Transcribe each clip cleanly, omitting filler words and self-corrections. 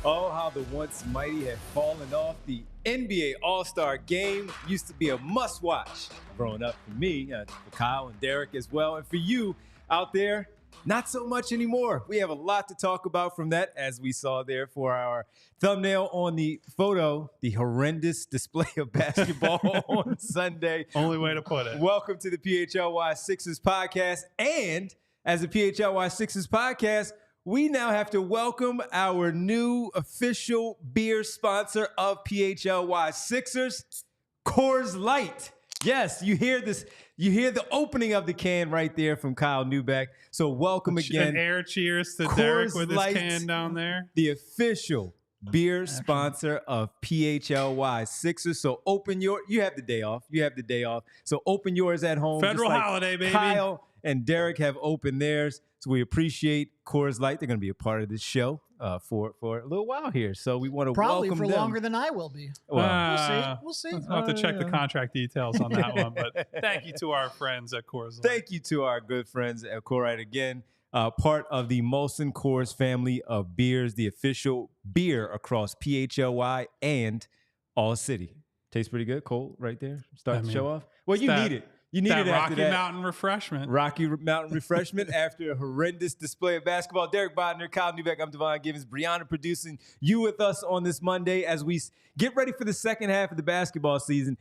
Oh, how the once mighty have fallen off. The NBA All-Star Game used to be a must-watch growing up for me, for Kyle and Derek as well. And for you out there, not so much anymore. We have a lot to talk about from that, as we saw there for our thumbnail on the photo, the horrendous display of basketball on Sunday. Only way to put it. Welcome to the PHLY Sixers podcast. And as a PHLY Sixers podcast, we now have to welcome our new official beer sponsor of PHLY Sixers, Coors Light. Yes, you hear this. You hear the opening of the can right there from Kyle Neubeck. So welcome again. An air cheers to Coors Derek with Light, his can down there. The official beer sponsor of PHLY Sixers. So open you have the day off. You have the day off. So open yours at home. Federal holiday, baby. Kyle and Derek have opened theirs. So we appreciate Coors Light. They're going to be a part of this show for a little while here. So we want to probably welcome for them. Longer than I will be. Well, We'll see. I'll have to check the contract details on that one. But thank you to our friends at Coors Light. Thank you to our good friends at Coors Light again. Part of the Molson Coors family of beers, the official beer across PHLY and ALLCITY. Tastes pretty good. Cold right there. Start the show off. Well, you need it. You need it after Rocky that. Mountain refreshment. Rocky Mountain refreshment after a horrendous display of basketball. Derek Bodner, Kyle Neubeck, I'm Devon Givens. Brianna producing you with us on this Monday as we get ready for the second half of the basketball season.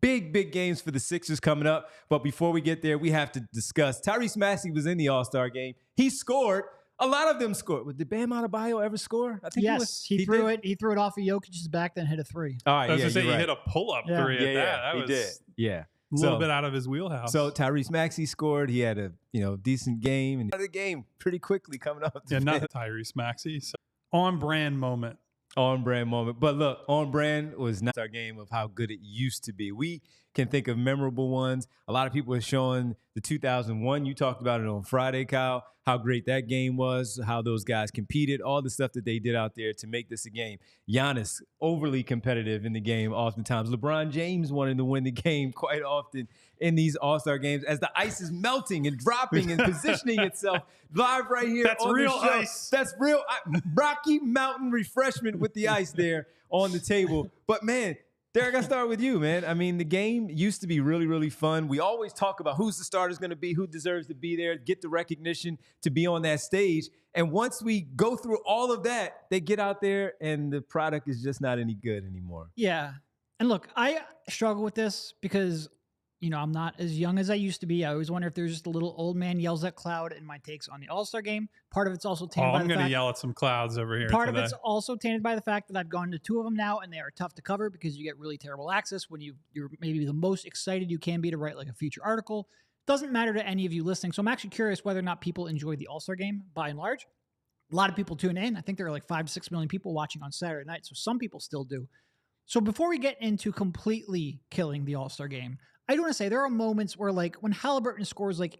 Big games for the Sixers coming up. But before we get there, we have to discuss. Tyrese Maxey was in the All-Star game. He scored. A lot of them scored. Did Bam Adebayo ever score? I think he threw it. He threw it off of Jokic's back, then hit a three. All right, I was going to say, you're he right. hit a pull-up three at that. That he was did. Yeah. A little bit out of his wheelhouse. So Tyrese Maxey scored. He had a decent game and the game pretty quickly coming up. Not Tyrese Maxey. So, on-brand moment. On-brand moment. But look, on-brand was not our game of how good it used to be. We can think of memorable ones. A lot of people are showing the 2001. You talked about it on Friday, Kyle, how great that game was, how those guys competed, all the stuff that they did out there to make this a game. Giannis, overly competitive in the game oftentimes. LeBron James wanted to win the game quite often in these All-Star games as the ice is melting and dropping and positioning itself live right here. That's on real the show. ice. That's real Rocky Mountain refreshment with the ice there on the table. But, man, Derek, I start with you, man. I mean, the game used to be really, really fun. We always talk about who's the starter's going to be, who deserves to be there, get the recognition to be on that stage. And once we go through all of that, they get out there and the product is just not any good anymore. Yeah. And look, I struggle with this because, I'm not as young as I used to be. I always wonder if there's just a little old man yells at cloud in my takes on the All-Star game. Part of it's also tainted by the fact. I'm going to yell at some clouds over here Part today. of it's also tainted by the fact that I've gone to two of them now, and they are tough to cover because you get really terrible access when you're maybe the most excited you can be to write like a feature article. Doesn't matter to any of you listening. So I'm actually curious whether or not people enjoy the All-Star game by and large. A lot of people tune in. I think there are like 5 to 6 million people watching on Saturday night. So some people still do. So before we get into completely killing the All-Star game, I do want to say there are moments where, like, when Halliburton scores like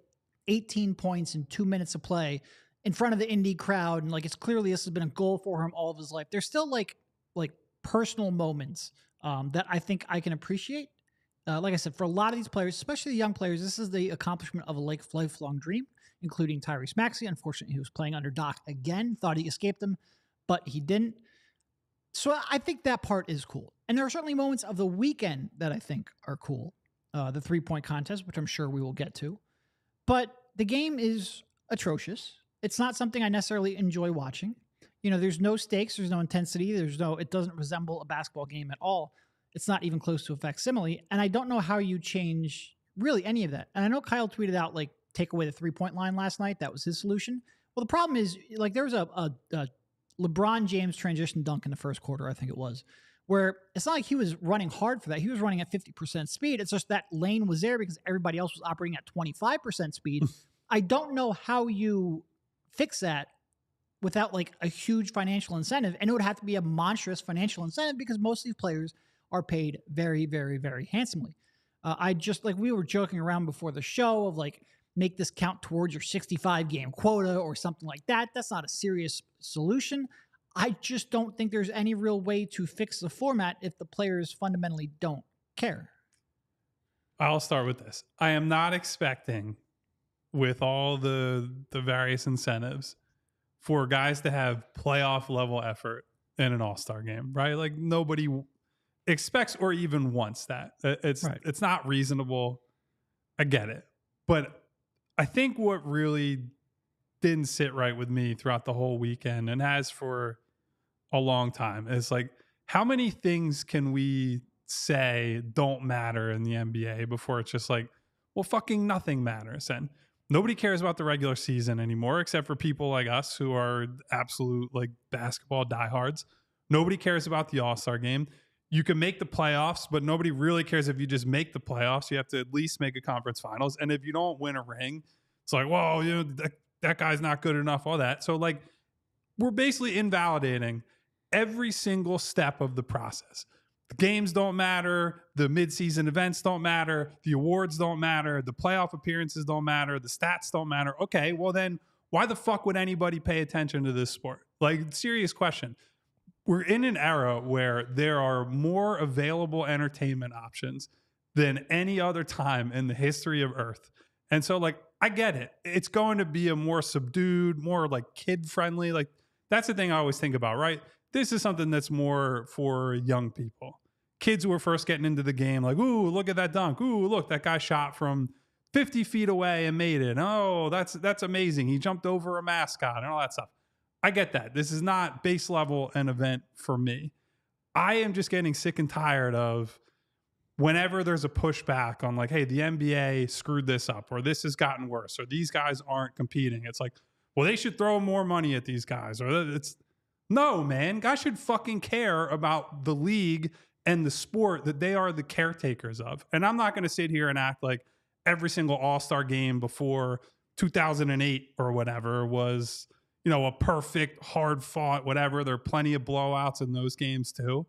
18 points in 2 minutes of play in front of the Indy crowd, and like it's clearly this has been a goal for him all of his life. There's still like personal moments that I think I can appreciate. Like I said, for a lot of these players, especially the young players, this is the accomplishment of a lifelong dream, including Tyrese Maxey. Unfortunately, he was playing under Doc again. Thought he escaped them, but he didn't. So I think that part is cool. And there are certainly moments of the weekend that I think are cool. The 3-point contest, which I'm sure we will get to. But the game is atrocious. It's not something I necessarily enjoy watching. There's no stakes. There's no intensity. It doesn't resemble a basketball game at all. It's not even close to a facsimile. And I don't know how you change really any of that. And I know Kyle tweeted out, like, take away the 3-point line last night. That was his solution. Well, the problem is, like, there was a LeBron James transition dunk in the first quarter, I think it was, where it's not like he was running hard for that. He was running at 50% speed. It's just that lane was there because everybody else was operating at 25% speed. I don't know how you fix that without like a huge financial incentive. And it would have to be a monstrous financial incentive because most of these players are paid very, very, very handsomely. We were joking around before the show of like, make this count towards your 65 game quota or something like that. That's not a serious solution. I just don't think there's any real way to fix the format if the players fundamentally don't care. I'll start with this. I am not expecting, with all the various incentives, for guys to have playoff level effort in an all-star game, right? Like nobody expects or even wants that. It's not reasonable. I get it. But I think what really didn't sit right with me throughout the whole weekend and has for a long time is like, how many things can we say don't matter in the NBA before it's just like, well, fucking nothing matters. And nobody cares about the regular season anymore, except for people like us who are absolute like basketball diehards. Nobody cares about the All-Star game. You can make the playoffs, but nobody really cares if you just make the playoffs. You have to at least make a conference finals. And if you don't win a ring, it's like, well, you know, that guy's not good enough, all that. So like, we're basically invalidating every single step of the process. The games don't matter. The midseason events don't matter. The awards don't matter. The playoff appearances don't matter. The stats don't matter. Okay, well then why the fuck would anybody pay attention to this sport? Like, serious question. We're in an era where there are more available entertainment options than any other time in the history of Earth. And so, like, I get it. It's going to be a more subdued, more like kid-friendly. Like, that's the thing I always think about, right? This is something that's more for young people. Kids who are first getting into the game, like, ooh, look at that dunk. Ooh, look, that guy shot from 50 feet away and made it. Oh, that's amazing. He jumped over a mascot and all that stuff. I get that. This is not base level an event for me. I am just getting sick and tired of whenever there's a pushback on like, hey, the NBA screwed this up, or this has gotten worse, or these guys aren't competing. It's like, well, they should throw more money at these guys. Or it's no, man. Guys should fucking care about the league and the sport that they are the caretakers of. And I'm not going to sit here and act like every single All-Star game before 2008 or whatever was, you know, a perfect, hard-fought, whatever. There are plenty of blowouts in those games too.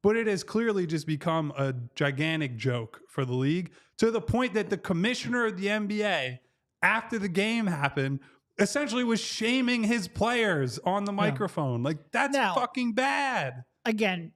But it has clearly just become a gigantic joke for the league, to the point that the commissioner of the NBA, after the game happened, essentially was shaming his players on the microphone. Like, that's fucking bad. Again,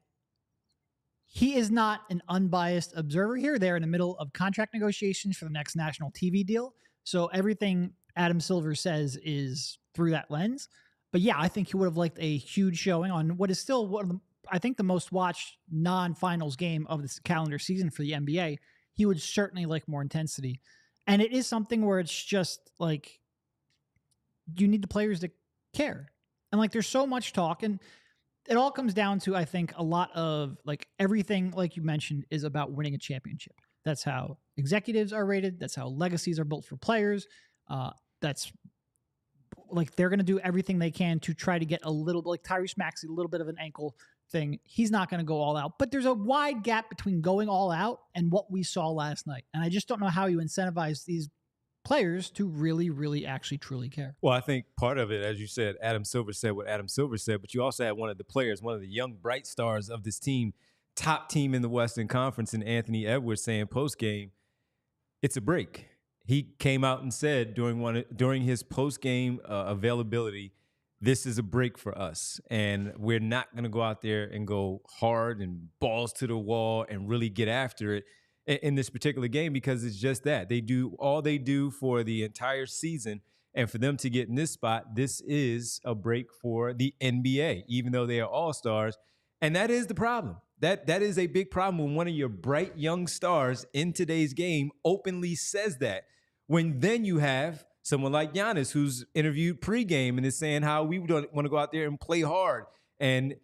he is not an unbiased observer here. They're in the middle of contract negotiations for the next national TV deal. So everything Adam Silver says is through that lens. But yeah, I think he would have liked a huge showing on what is still one of the, I think, the most watched non-finals game of this calendar season for the NBA. He would certainly like more intensity. And it is something where it's just like, you need the players to care. And like, there's so much talk, and it all comes down to, I think, a lot of like everything, like you mentioned, is about winning a championship. That's how executives are rated. That's how legacies are built for players. That's like, they're going to do everything they can to try to get a little bit, like Tyrese Maxey, a little bit of an ankle thing. He's not going to go all out, but there's a wide gap between going all out and what we saw last night. And I just don't know how you incentivize these players to really, really actually truly care. Well, I think part of it, as you said, Adam Silver said what Adam Silver said, but you also had one of the players, one of the young bright stars of this team, top team in the Western Conference, and Anthony Edwards saying post-game, it's a break. He came out and said during his post-game availability, this is a break for us, and we're not going to go out there and go hard and balls to the wall and really get after it in this particular game, because it's just that. They do all they do for the entire season, and for them to get in this spot, this is a break for the NBA, even though they are all-stars, and that is the problem. That is a big problem when one of your bright young stars in today's game openly says that. When then you have someone like Giannis, who's interviewed pregame and is saying how we don't want to go out there and play hard. And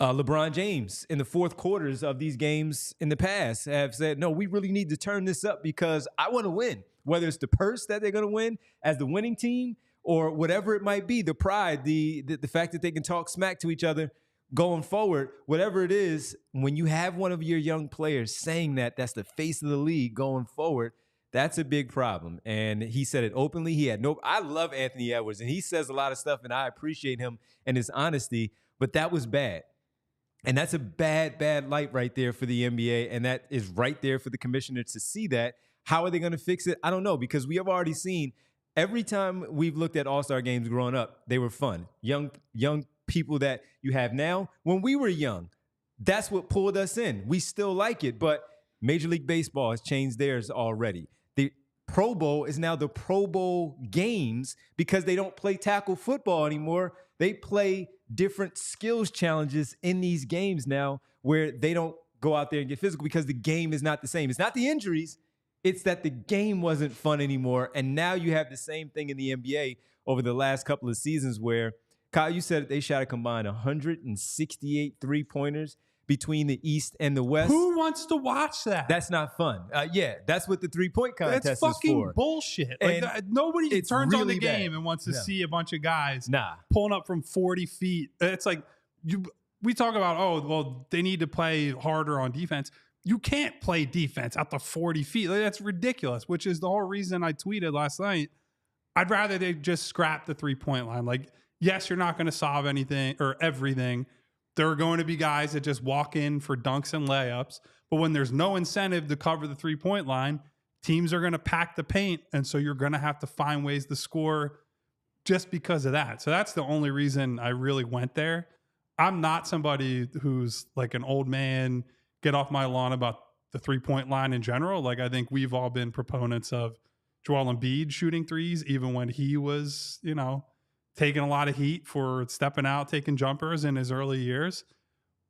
LeBron James in the fourth quarters of these games in the past have said, no, we really need to turn this up because I want to win, whether it's the purse that they're going to win as the winning team or whatever it might be, the pride, the fact that they can talk smack to each other. going forward, whatever it is, when you have one of your young players saying that's the face of the league going forward, that's a big problem. And he said it openly. I love Anthony Edwards, and he says a lot of stuff, and I appreciate him and his honesty, but that was bad. And that's a bad light right there for the NBA, and that is right there for the commissioner to see that. How are they going to fix it? I don't know, because we have already seen every time we've looked at All-Star games growing up, they were fun. Young people that you have now. When we were young, that's what pulled us in. We still like it, but Major League Baseball has changed theirs already. The Pro Bowl is now the Pro Bowl games because they don't play tackle football anymore. They play different skills challenges in these games now where they don't go out there and get physical because the game is not the same. It's not the injuries. It's that the game wasn't fun anymore. And now you have the same thing in the NBA over the last couple of seasons where, Kyle, you said they shot a combined 168 three-pointers between the East and the West. Who wants to watch that? That's not fun. Yeah, that's what the three-point contest is for. That's fucking bullshit. Like, nobody turns on the game and wants to see a bunch of guys pulling up from 40 feet. It's like we talk about, they need to play harder on defense. You can't play defense at the 40 feet. Like, that's ridiculous, which is the whole reason I tweeted last night. I'd rather they just scrap the three-point line. Like, yes, you're not going to solve anything or everything. There are going to be guys that just walk in for dunks and layups. But when there's no incentive to cover the three-point line, teams are going to pack the paint. And so you're going to have to find ways to score just because of that. So that's the only reason I really went there. I'm not somebody who's like an old man, get off my lawn about the three-point line in general. Like, I think we've all been proponents of Joel Embiid shooting threes, even when he was, taking a lot of heat for stepping out, taking jumpers in his early years.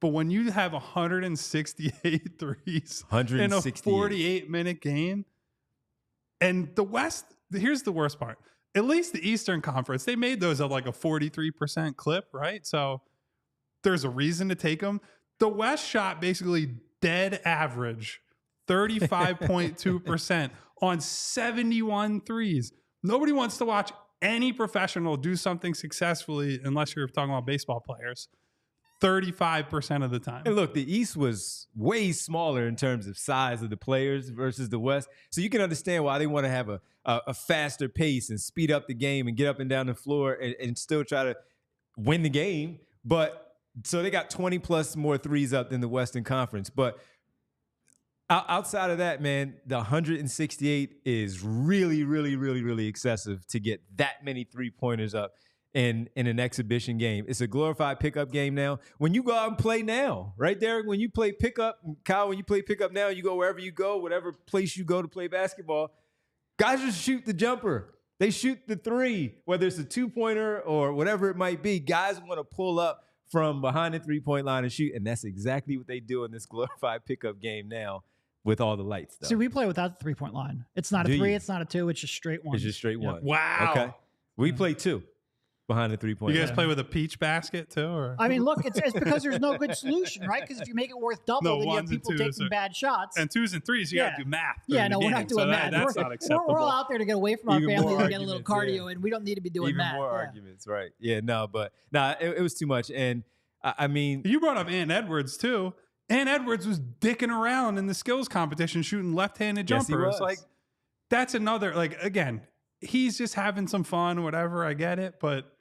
But when you have 168 threes in a 48-minute game, and the West, here's the worst part. At least the Eastern Conference, they made those at like a 43% clip, right? So there's a reason to take them. The West shot basically dead average, 35.2% on 71 threes. Nobody wants to watch any professional do something successfully unless you're talking about baseball players 35% of the time. And look, the East was way smaller in terms of size of the players versus the West. So you can understand why they want to have a faster pace and speed up the game and get up and down the floor and still try to win the game. But so they got 20 plus more threes up than the Western Conference. But outside of that, man, the 168 is really, really, really, really excessive to get that many three-pointers up in an exhibition game. It's a glorified pickup game now. When you go out and play now, right, Derek? When you play pickup, Kyle, when you play pickup now, you go wherever you go, whatever place you go to play basketball, guys just shoot the jumper. They shoot the three, whether it's a two-pointer or whatever it might be. Guys want to pull up from behind the three-point line and shoot, and that's exactly what they do in this glorified pickup game now. With all the lights, though. See, we play without the three-point line. It's not a three, it's not a two, it's just straight one. It's just straight one. Wow. Okay. We play two behind the three-point line. You guys play with a peach basket, too? Or? I mean, look, it's because there's no good solution, right? Because if you make it worth double, then you have people taking bad shots. And twos and threes, you got to do math. Yeah, no, we're not doing math. That's not acceptable. We're all out there to get away from our family and get a little cardio, yeah. and we don't need to be doing math. Even more arguments, right. Yeah, no, but it was too much. And, I mean. You brought up Ant Edwards, too. Ant Edwards was dicking around in the skills competition shooting left-handed jumpers. Yes, he was. Like, that's another, like, again, he's just having some fun, whatever, I get it. But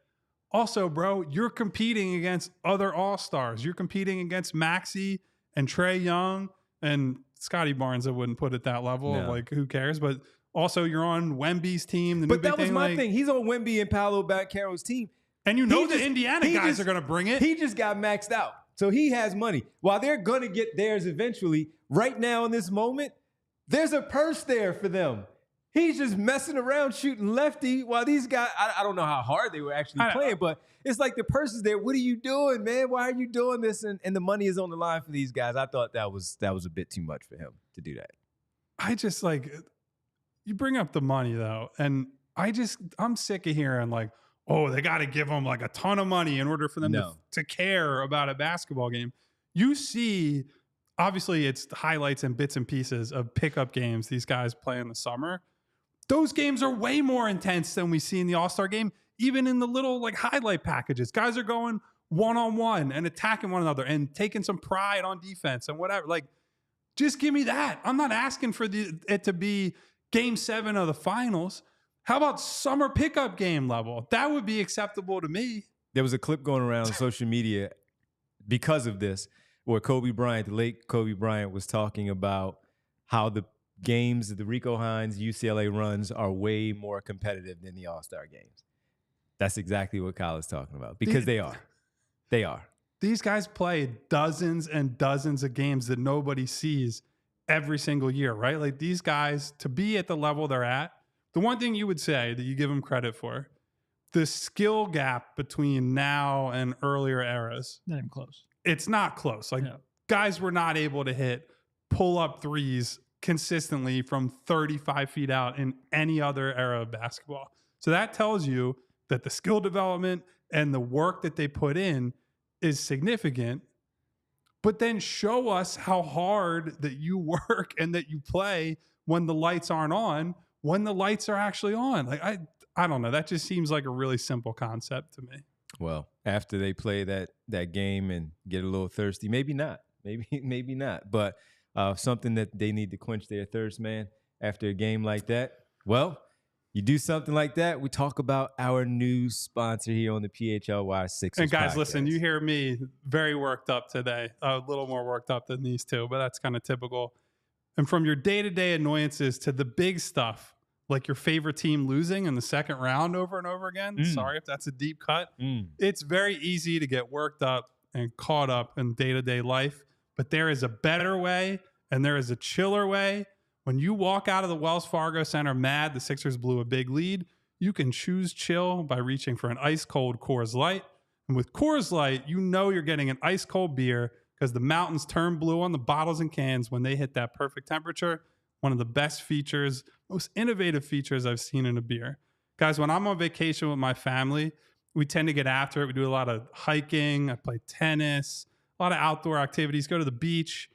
also, bro, you're competing against other all-stars. You're competing against Maxey and Trae Young and Scotty Barnes. I wouldn't put it that level. No. Like, who cares? But also, you're on Wemby's team. But that was my thing. He's on Wemby and Paolo Banchero's team. And the Indiana guys are going to bring it. He just got maxed out. So he has money. While they're going to get theirs eventually, right now in this moment, there's a purse there for them. He's just messing around shooting lefty while these guys, I don't know how hard they were actually playing, but it's like the purse is there. What are you doing, man? Why are you doing this? And the money is on the line for these guys. I thought that was a bit too much for him to do that. I just you bring up the money though. And I'm sick of hearing they got to give them a ton of money in order for them to care about a basketball game. You see, obviously it's highlights and bits and pieces of pickup games these guys play in the summer. Those games are way more intense than we see in the All-Star game, even in the little highlight packages. Guys are going one-on-one and attacking one another and taking some pride on defense and whatever. Like, just give me that. I'm not asking for it to be game 7 of the finals. How about summer pickup game level? That would be acceptable to me. There was a clip going around on social media because of this where Kobe Bryant, the late Kobe Bryant, was talking about how the games that the Rico Hines UCLA runs are way more competitive than the All-Star games. That's exactly what Kyle is talking about, because they are. They are. These guys play dozens and dozens of games that nobody sees every single year, right? Like, these guys, to be at the level they're at, the one thing you would say that you give them credit for, the skill gap between now and earlier eras. Not even close. It's not close. Like, guys were not able to hit pull-up threes consistently from 35 feet out in any other era of basketball. So that tells you that the skill development and the work that they put in is significant. But then show us how hard that you work and that you play when the lights aren't on, when the lights are actually on. Like, I don't know. That just seems like a really simple concept to me. Well, after they play that game and get a little thirsty, maybe not. Maybe not. But something that they need to quench their thirst, man, after a game like that. Well, you do something like that, we talk about our new sponsor here on the PHLY Sixers. And guys, podcast. Listen, you hear me very worked up today, a little more worked up than these two, but that's kind of typical. And from your day-to-day annoyances to the big stuff, like your favorite team losing in the second round over and over again. Sorry if that's a deep cut. It's very easy to get worked up and caught up in day-to-day life, but there is a better way and there is a chiller way. When you walk out of the Wells Fargo Center mad the Sixers blew a big lead, you can choose chill by reaching for an ice-cold Coors Light. And with Coors Light, you know you're getting an ice-cold beer because the mountains turn blue on the bottles and cans when they hit that perfect temperature. One of the best features, most innovative features I've seen in a beer. Guys, when I'm on vacation with my family, we tend to get after it. We do a lot of hiking. I play tennis, a lot of outdoor activities, go to the beach.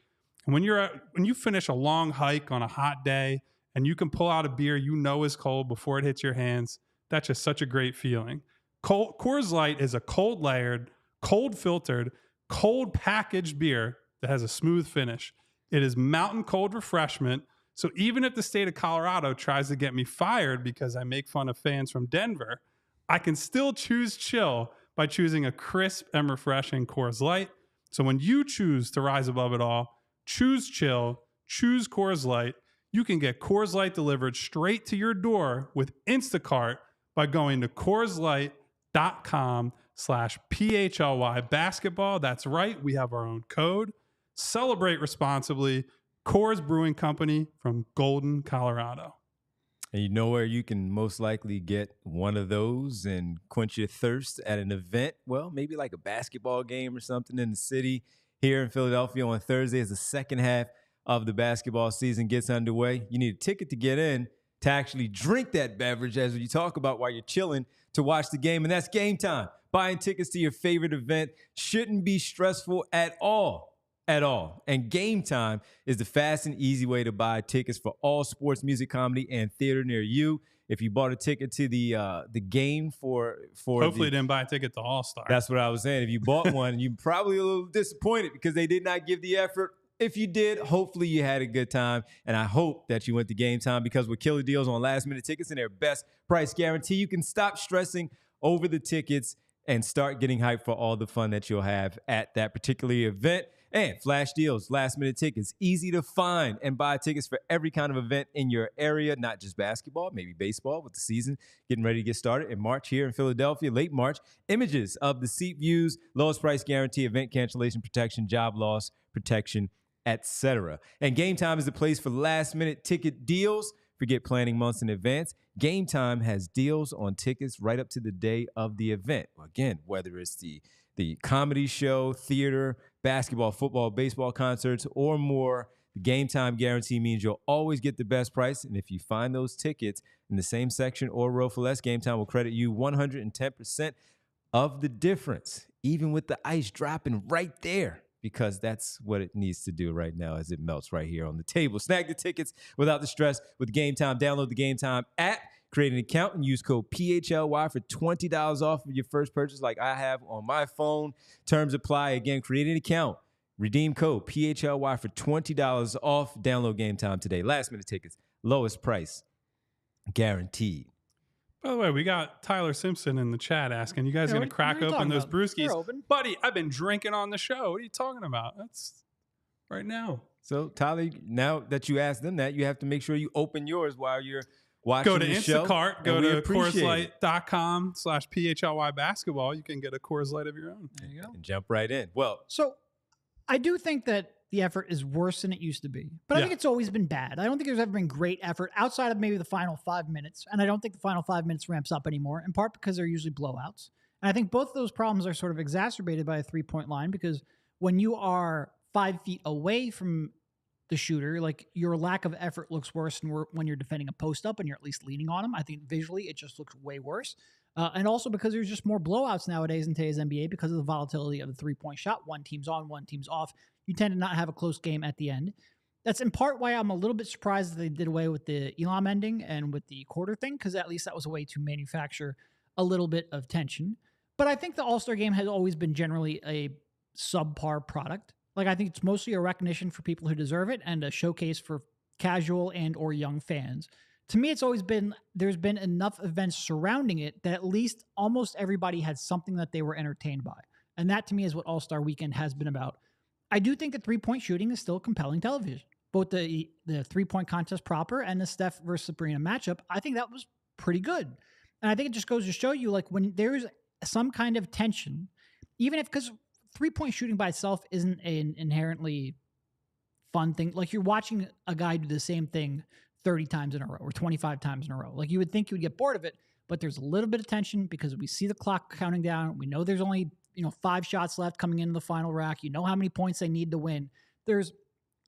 And when you finish a long hike on a hot day and you can pull out a beer you know is cold before it hits your hands, that's just such a great feeling. Coors Light is a cold layered, cold filtered, cold packaged beer that has a smooth finish. It is mountain cold refreshment. So even if the state of Colorado tries to get me fired because I make fun of fans from Denver, I can still choose chill by choosing a crisp and refreshing Coors Light. So when you choose to rise above it all, choose chill, choose Coors Light. You can get Coors Light delivered straight to your door with Instacart by going to CoorsLight.com/PHLY basketball. That's right. We have our own code. Celebrate responsibly. Coors Brewing Company from Golden, Colorado. And you know where you can most likely get one of those and quench your thirst at an event? Well, maybe like a basketball game or something in the city. Here in Philadelphia on Thursday as the second half of the basketball season gets underway. You need a ticket to get in to actually drink that beverage as you talk about while you're chilling to watch the game, and that's Game Time. Buying tickets to your favorite event shouldn't be stressful at all. And Game Time is the fast and easy way to buy tickets for all sports, music, comedy, and theater near you. If you bought a ticket to the game for hopefully didn't buy a ticket to All-Star. That's what I was saying. If you bought one, you're probably a little disappointed because they did not give the effort. If you did, hopefully you had a good time. And I hope that you went to Game Time because with killer deals on last-minute tickets and their best price guarantee, you can stop stressing over the tickets and start getting hyped for all the fun that you'll have at that particular event. And flash deals, last-minute tickets, easy to find and buy tickets for every kind of event in your area, not just basketball, maybe baseball with the season getting ready to get started in March here in Philadelphia, late March. Images of the seat views, lowest price guarantee, event cancellation protection, job loss protection, etc. And Game Time is the place for last-minute ticket deals. Forget planning months in advance. Game Time has deals on tickets right up to the day of the event. Again, whether it's the comedy show, theater, basketball, football, baseball concerts, or more, the Game Time guarantee means you'll always get the best price. And if you find those tickets in the same section or row for less, Game Time will credit you 110% of the difference, even with the ice dropping right there, because that's what it needs to do right now as it melts right here on the table. Snag the tickets without the stress with Game Time. Download the Game Time app. Create an account and use code PHLY for $20 off of your first purchase like I have on my phone. Terms apply. Again, create an account. Redeem code PHLY for $20 off. Download Game Time today. Last minute tickets. Lowest price. Guaranteed. By the way, we got Tyler Simpson in the chat asking, you guys going to crack open those brewskis? Buddy, I've been drinking on the show. What are you talking about? That's right now. So, Tyler, now that you asked them that, you have to make sure you open yours while you're watching the show. Go to Instacart. Go to CoorsLight.com/PHLY basketball. You can get a Coors Light of your own. There you go. And jump right in. Well, so I do think that the effort is worse than it used to be. But I think it's always been bad. I don't think there's ever been great effort outside of maybe the final 5 minutes. And I don't think the final 5 minutes ramps up anymore, in part because they're usually blowouts. And I think both of those problems are sort of exacerbated by a three-point line, because when you are 5 feet away from the shooter, like, your lack of effort looks worse than when you're defending a post-up and you're at least leaning on him. I think visually it just looks way worse. And also because there's just more blowouts nowadays in today's NBA because of the volatility of the three-point shot. One team's on, one team's off. You tend to not have a close game at the end. That's in part why I'm a little bit surprised that they did away with the Elam ending and with the quarter thing, because at least that was a way to manufacture a little bit of tension. But I think the All-Star game has always been generally a subpar product. Like, I think it's mostly a recognition for people who deserve it and a showcase for casual and or young fans. To me, it's always been, there's been enough events surrounding it that at least almost everybody had something that they were entertained by. And that, to me, is what All-Star Weekend has been about. I do think that three-point shooting is still compelling television. Both the three-point contest proper and the Steph versus Sabrina matchup, I think that was pretty good. And I think it just goes to show you, like, when there's some kind of tension, even if, because three-point shooting by itself isn't an inherently fun thing. Like, you're watching a guy do the same thing 30 times in a row or 25 times in a row. Like, you would think you would get bored of it, but there's a little bit of tension because we see the clock counting down. We know there's only 5 shots left coming into the final rack. You know how many points they need to win. There's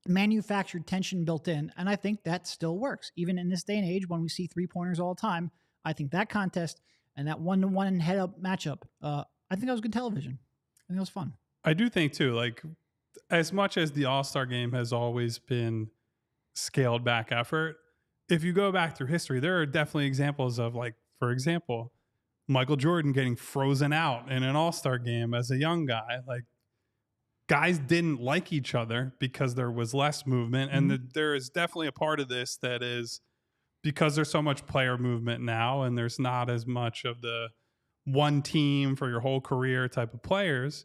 manufactured tension built in, and I think that still works. Even in this day and age when we see three-pointers all the time, I think that contest and that one-to-one head-up matchup, I think that was good television. I think it was fun. I do think, too, like, as much as the All-Star game has always been scaled back effort, if you go back through history, there are definitely examples of, like, for example, Michael Jordan getting frozen out in an All-Star game as a young guy. Like, guys didn't like each other because there was less movement. And there is definitely a part of this that is because there's so much player movement now and there's not as much of the one team for your whole career type of players.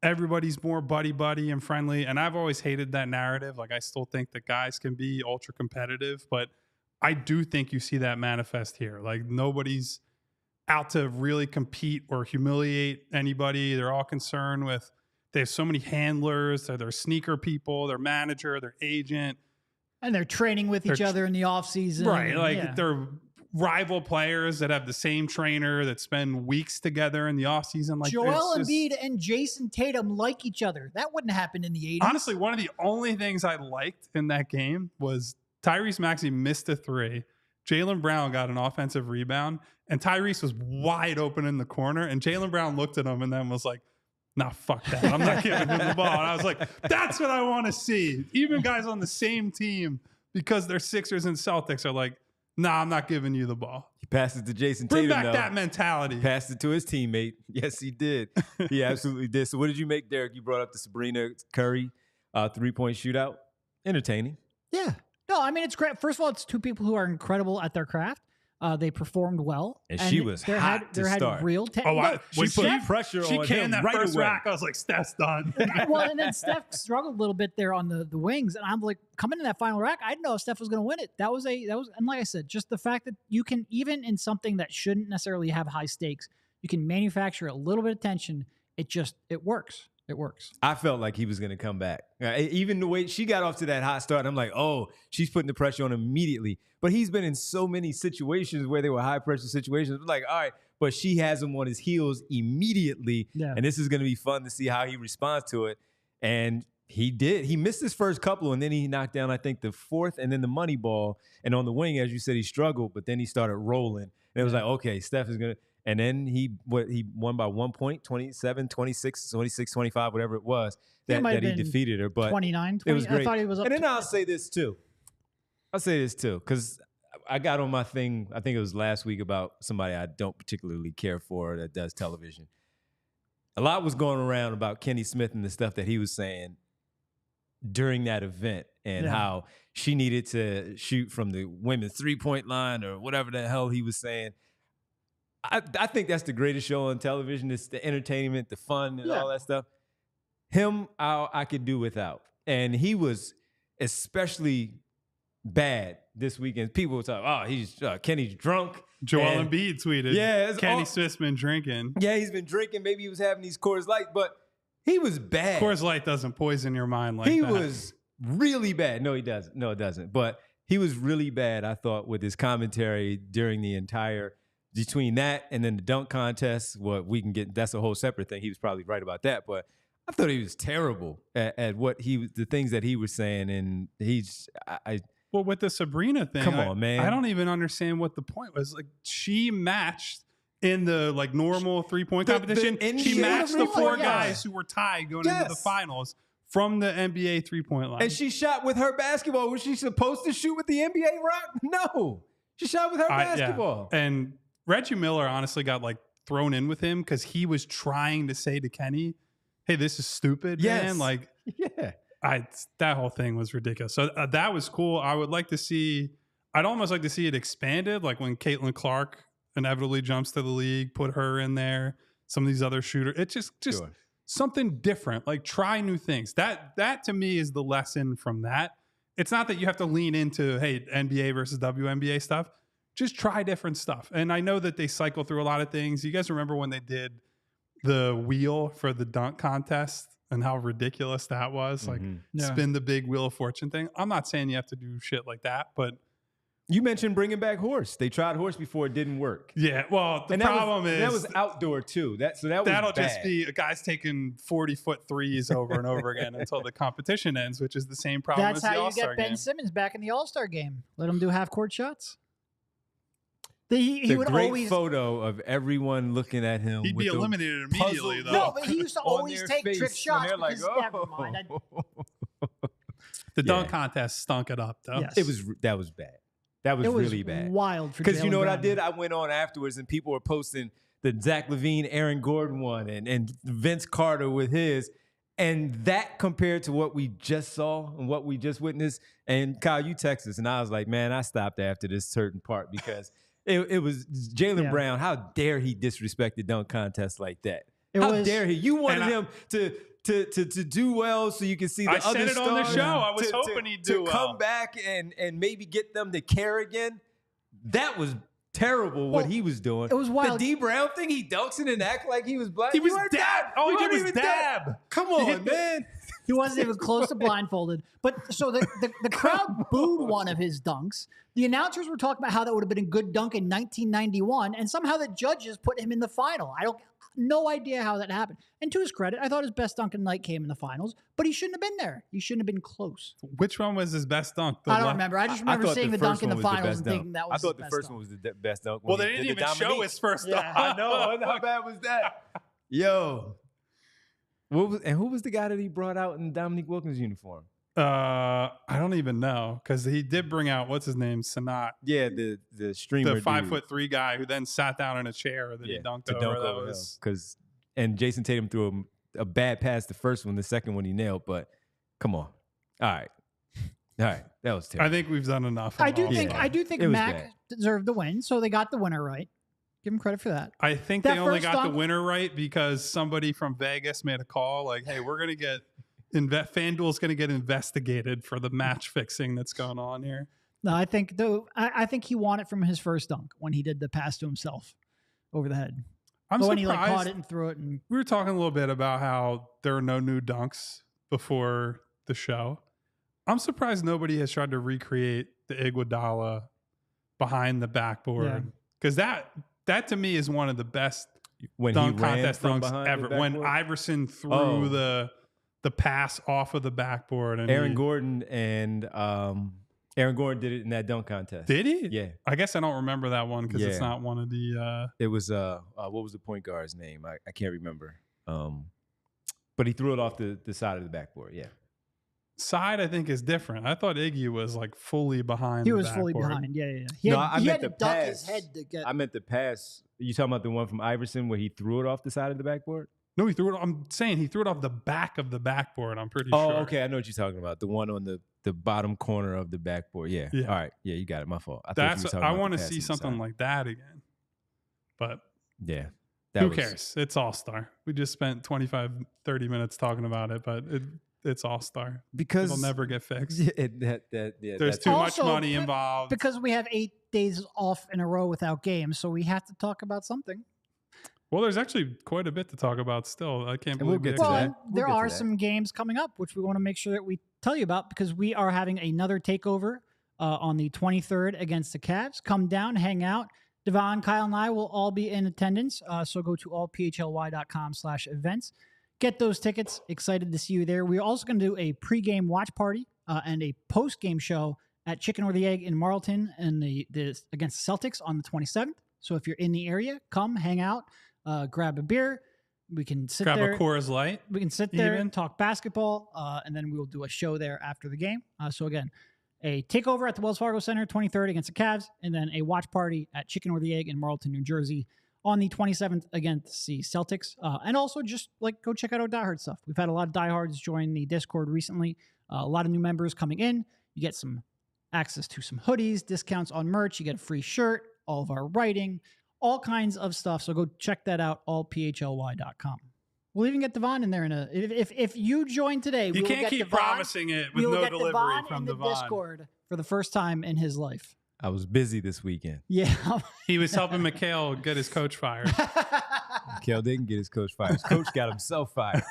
Everybody's more buddy and friendly. And I've always hated that narrative. Like, I still think that guys can be ultra competitive, but I do think you see that manifest here. Like, nobody's out to really compete or humiliate anybody. They're all concerned with, they have so many handlers, they're their sneaker people, their manager, their agent. And they're training with each other in the offseason. Right. Like, they're rival players that have the same trainer that spend weeks together in the offseason. Like, Joel Embiid and Jason Tatum like each other. That wouldn't happen in the 80s. Honestly, one of the only things I liked in that game was Tyrese Maxey missed a three. Jaylen Brown got an offensive rebound, and Tyrese was wide open in the corner, and Jaylen Brown looked at him and then was like, nah, fuck that. I'm not giving him the ball. And I was like, that's what I want to see. Even guys on the same team, because they're Sixers and Celtics, are like, nah, I'm not giving you the ball. He passed it to Jason Bring Tatum. back that mentality. He passed it to his teammate. Yes, he did. He absolutely did. So what did you make, Derek? You brought up the Sabrina Curry three-point shootout. Entertaining. Yeah. No, I mean, it's great. First of all, it's two people who are incredible at their craft. They performed well. And she was hot to start. Real she put pressure on him. She canned that right first away. rack. I was like, Steph's done. Well, and then Steph struggled a little bit there on the wings. And I'm like, coming to that final rack, I didn't know if Steph was going to win it. That was, and like I said, just the fact that you can, even in something that shouldn't necessarily have high stakes, you can manufacture a little bit of tension. It works. It works. I felt like he was going to come back. Even the way she got off to that hot start, I'm like, oh, she's putting the pressure on him immediately. But he's been in so many situations where they were high-pressure situations. I'm like, all right, but she has him on his heels immediately. Yeah. And this is going to be fun to see how he responds to it. And he did. He missed his first couple, and then he knocked down, I think, the fourth and then the money ball. And on the wing, as you said, he struggled, but then he started rolling. And it was like, okay, Steph is going to. And then he won by 1 point, 27, 26, 26, 25, whatever it was, that he defeated her. But 29, 20. It was great. I thought he was up. And then I'll say this too, because I got on my thing, I think it was last week, about somebody I don't particularly care for that does television. A lot was going around about Kenny Smith and the stuff that he was saying during that event, and how she needed to shoot from the women's 3-point line or whatever the hell he was saying. I think that's the greatest show on television. It's the entertainment, the fun, and all that stuff. Him, I could do without. And he was especially bad this weekend. People were talking, Kenny's drunk. Joel Embiid tweeted, Kenny Smith's been drinking. Yeah, he's been drinking. Maybe he was having these Coors Light, but he was bad. Coors Light doesn't poison your mind like that. He was really bad. No, he doesn't. No, it doesn't. But he was really bad, I thought, with his commentary during the entire, between that and then the dunk contest. What we can get, that's a whole separate thing. He was probably right about that, but I thought he was terrible at what the things that he was saying, and well, with the Sabrina thing, come on, man. I don't even understand what the point was. Like, she matched in the normal 3-point competition. She matched the 4 guys who were tied going into the finals from the NBA 3-point line. And she shot with her basketball. Was she supposed to shoot with the NBA rock? No, she shot with her basketball. Yeah. And Reggie Miller honestly got thrown in with him because he was trying to say to Kenny, "Hey, this is stupid, man." That whole thing was ridiculous. So that was cool. I'd almost like to see it expanded, like when Caitlin Clark inevitably jumps to the league, put her in there, some of these other shooters. It's just something different. Like, try new things. That to me is the lesson from that. It's not that you have to lean into, hey, NBA versus WNBA stuff. Just try different stuff. And I know that they cycle through a lot of things. You guys remember when they did the wheel for the dunk contest and how ridiculous that was? Spin the big Wheel of Fortune thing. I'm not saying you have to do shit like that, but you mentioned bringing back horse. They tried horse before, it didn't work. Yeah, well, the problem is that was outdoor too. That'll bad. Just be guys taking 40-foot threes over and over again until the competition ends, which is the same problem as the All-Star game. That's how you get Ben Simmons back in the All-Star game. Let him do half-court shots. He would great always photo of everyone looking at him. He'd be eliminated immediately, though. No, but he used to always take trick shots. Never mind. The dunk contest stunk it up, though. Yes. That was bad. That was really bad. Wild for because you know what I did? I went on afterwards and people were posting the Zach LaVine, Aaron Gordon one, and Vince Carter with his, and that compared to what we just saw and what we just witnessed. And Kyle, you texted us, and I was like, man, I stopped after this certain part because. It was Jaylen Brown. How dare he disrespect the dunk contest like that? How dare he? You wanted him to do well so you can see the other stars. I said it on the show. I was hoping he'd do well. Come back and maybe get them to care again. That was terrible what he was doing. It was wild. The D Brown thing, he dunks it and act like he was blind. He was dab. All he did was dab. Come on, man. He wasn't even close to blindfolded. But so the crowd booed one of his dunks. The announcers were talking about how that would have been a good dunk in 1991, and somehow the judges put him in the final. No idea how that happened. And to his credit, I thought his best dunk of the night came in the finals, but he shouldn't have been there. He shouldn't have been close. Which one was his best dunk? I don't remember. I just remember seeing the dunk in the finals and thinking that was I thought the first one was the best dunk. Well, they didn't even show his first dunk. I know. How bad was that? Yo. Who was the guy that he brought out in Dominique Wilkins' uniform? I don't even know because he did bring out what's his name, Sanat. Yeah, the streamer, the 5'3" guy who then sat down in a chair that he dunked over. And Jason Tatum threw a bad pass the first one, the second one he nailed. But come on, all right, that was terrible. I think we've done enough. I do think Mac deserved the win, so they got the winner right. Give him credit for that. I think they only got the winner right because somebody from Vegas made a call like, "Hey, we're gonna get." FanDuel's going to get investigated for the match fixing that's going on here. No, I think he won it from his first dunk when he did the pass to himself over the head. When he caught it and threw it. And we were talking a little bit about how there are no new dunks before the show. I'm surprised nobody has tried to recreate the Iguodala behind the backboard because that to me is one of the best dunk contest dunks ever. When Iverson threw the pass off of the backboard. And Aaron Gordon did it in that dunk contest. Did he? Yeah. I guess I don't remember that one because it's not one of the... It was, what was the point guard's name? I can't remember. But he threw it off the side of the backboard, yeah. side, I think, is different. I thought Iggy was like fully behind. He the was fully backboard. behind. Yeah. I meant to the duck pass. his head to get. I meant the pass. You talking about the one from Iverson where he threw it off the side of the backboard? No, he threw it. I'm saying he threw it off the back of the backboard. I'm pretty sure. Oh, okay. I know what you're talking about. The one on the bottom corner of the backboard. Yeah. Yeah. All right. Yeah, you got it. My fault. I want to see something like that again. But yeah. Who cares? It's All-Star. We just spent 25, 30 minutes talking about it, but it's All-Star. Because it'll never get fixed. There's too much money involved. Because we have 8 days off in a row without games, so we have to talk about something. Well, there's actually quite a bit to talk about still. I can't believe we'll get to that. There are some games coming up, which we want to make sure that we tell you about because we are having another takeover on the 23rd against the Cavs. Come down, hang out. Devon, Kyle, and I will all be in attendance. So go to allphly.com/events. Get those tickets. Excited to see you there. We're also going to do a pregame watch party and a postgame show at Chicken or the Egg in Marlton and the against the Celtics on the 27th. So if you're in the area, come hang out, grab a beer. We can sit there. Grab a Coors Light. We can sit there and talk basketball, and then we will do a show there after the game. So again, a takeover at the Wells Fargo Center, 23rd against the Cavs, and then a watch party at Chicken or the Egg in Marlton, New Jersey on the 27th against the Celtics. And also just go check out our diehard stuff. We've had a lot of diehards join the Discord recently. A lot of new members coming in. You get some access to some hoodies, discounts on merch. You get a free shirt, all of our writing, all kinds of stuff. So go check that out, allphly.com. We'll even get Devon in there if you join today. You can't keep promising it with no delivery from Devon. Discord for the first time in his life. I was busy this weekend. Yeah. He was helping Mikal get his coach fired. Mikal didn't get his coach fired. His coach got himself fired.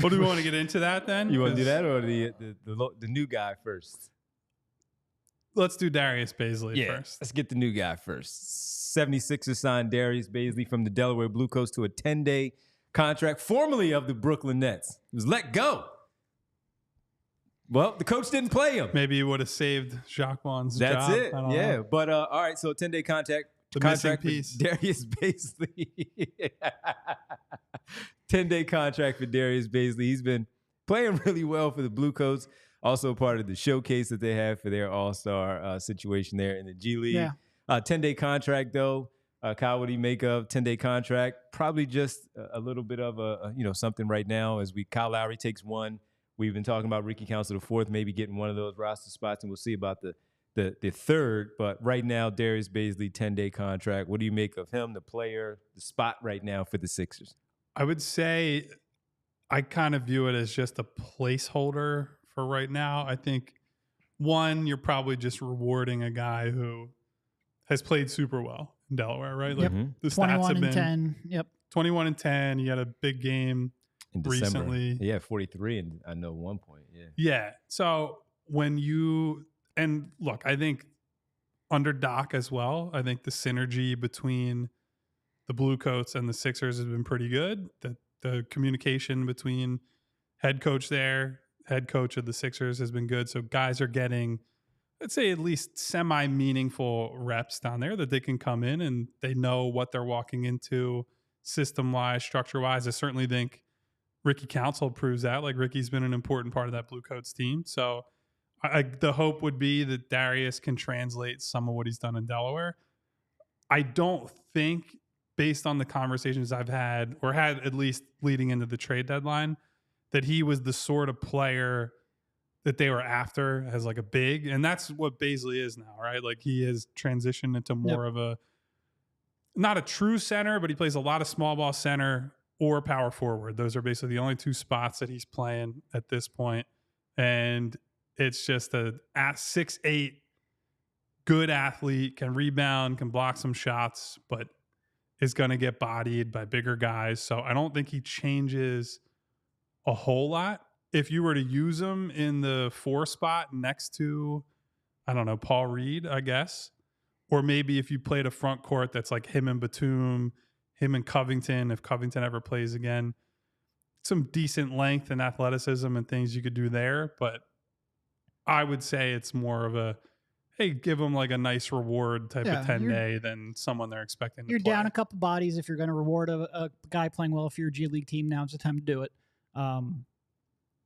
Well, do we want to get into that then? You want to do that or the new guy first? Let's do Darius Bazley first. Let's get the new guy first. 76ers signed Darius Bazley from the Delaware Blue Coats to a 10-day contract, formerly of the Brooklyn Nets. He was let go. Well, the coach didn't play him. Maybe he would have saved Jacque Vaughn's job. That's it. Yeah. But all right, so a 10-day contract piece. For Darius Bazley. 10-day contract for Darius Bazley. He's been playing really well for the Blue Coats. Also part of the showcase that they have for their all-star situation there in the G League. Yeah. 10-day contract, though. Kyle, what do you make of 10-day contract? Probably just a little bit of something right now as Kyle Lowry takes one. We've been talking about Ricky Council IV maybe getting one of those roster spots, and we'll see about the third. But right now, Darius Bazley, 10-day contract. What do you make of him, the player, the spot right now for the Sixers? I would say I kind of view it as just a placeholder for right now. I think, one, you're probably just rewarding a guy who has played super well in Delaware, right? Like the stats have been 10. Yep. 21 and 10. He had a big game in December. Recently. Yeah, 43 and I know 1 point. Yeah. Yeah. So and look, I think under Doc as well, I think the synergy between the Blue Coats and the Sixers has been pretty good. The communication between head coach there, head coach of the Sixers has been good. So guys are getting, let's say, at least semi-meaningful reps down there that they can come in and they know what they're walking into system-wise, structure-wise. I certainly think Ricky Council proves that. Like, Ricky's been an important part of that Blue Coats team. So the hope would be that Darius can translate some of what he's done in Delaware. I don't think, based on the conversations I've had, or had at least leading into the trade deadline, that he was the sort of player that they were after as like a big. And that's what Bazley is now, right? Like, he has transitioned into more of a, not a true center, but he plays a lot of small ball center or power forward. Those are basically the only two spots that he's playing at this point. And it's just at 6'8", good athlete, can rebound, can block some shots, but is going to get bodied by bigger guys. So I don't think he changes a whole lot. If you were to use him in the 4 spot next to, I don't know, Paul Reed, I guess, or maybe if you played a front court that's like him and Batum, him and Covington, if Covington ever plays again, some decent length and athleticism and things you could do there. But I would say it's more of a, hey, give them like a nice reward type of 10-day than someone they're expecting to You're play. down a couple bodies if you're going to reward a guy playing well for your G League team. Now's the time to do it.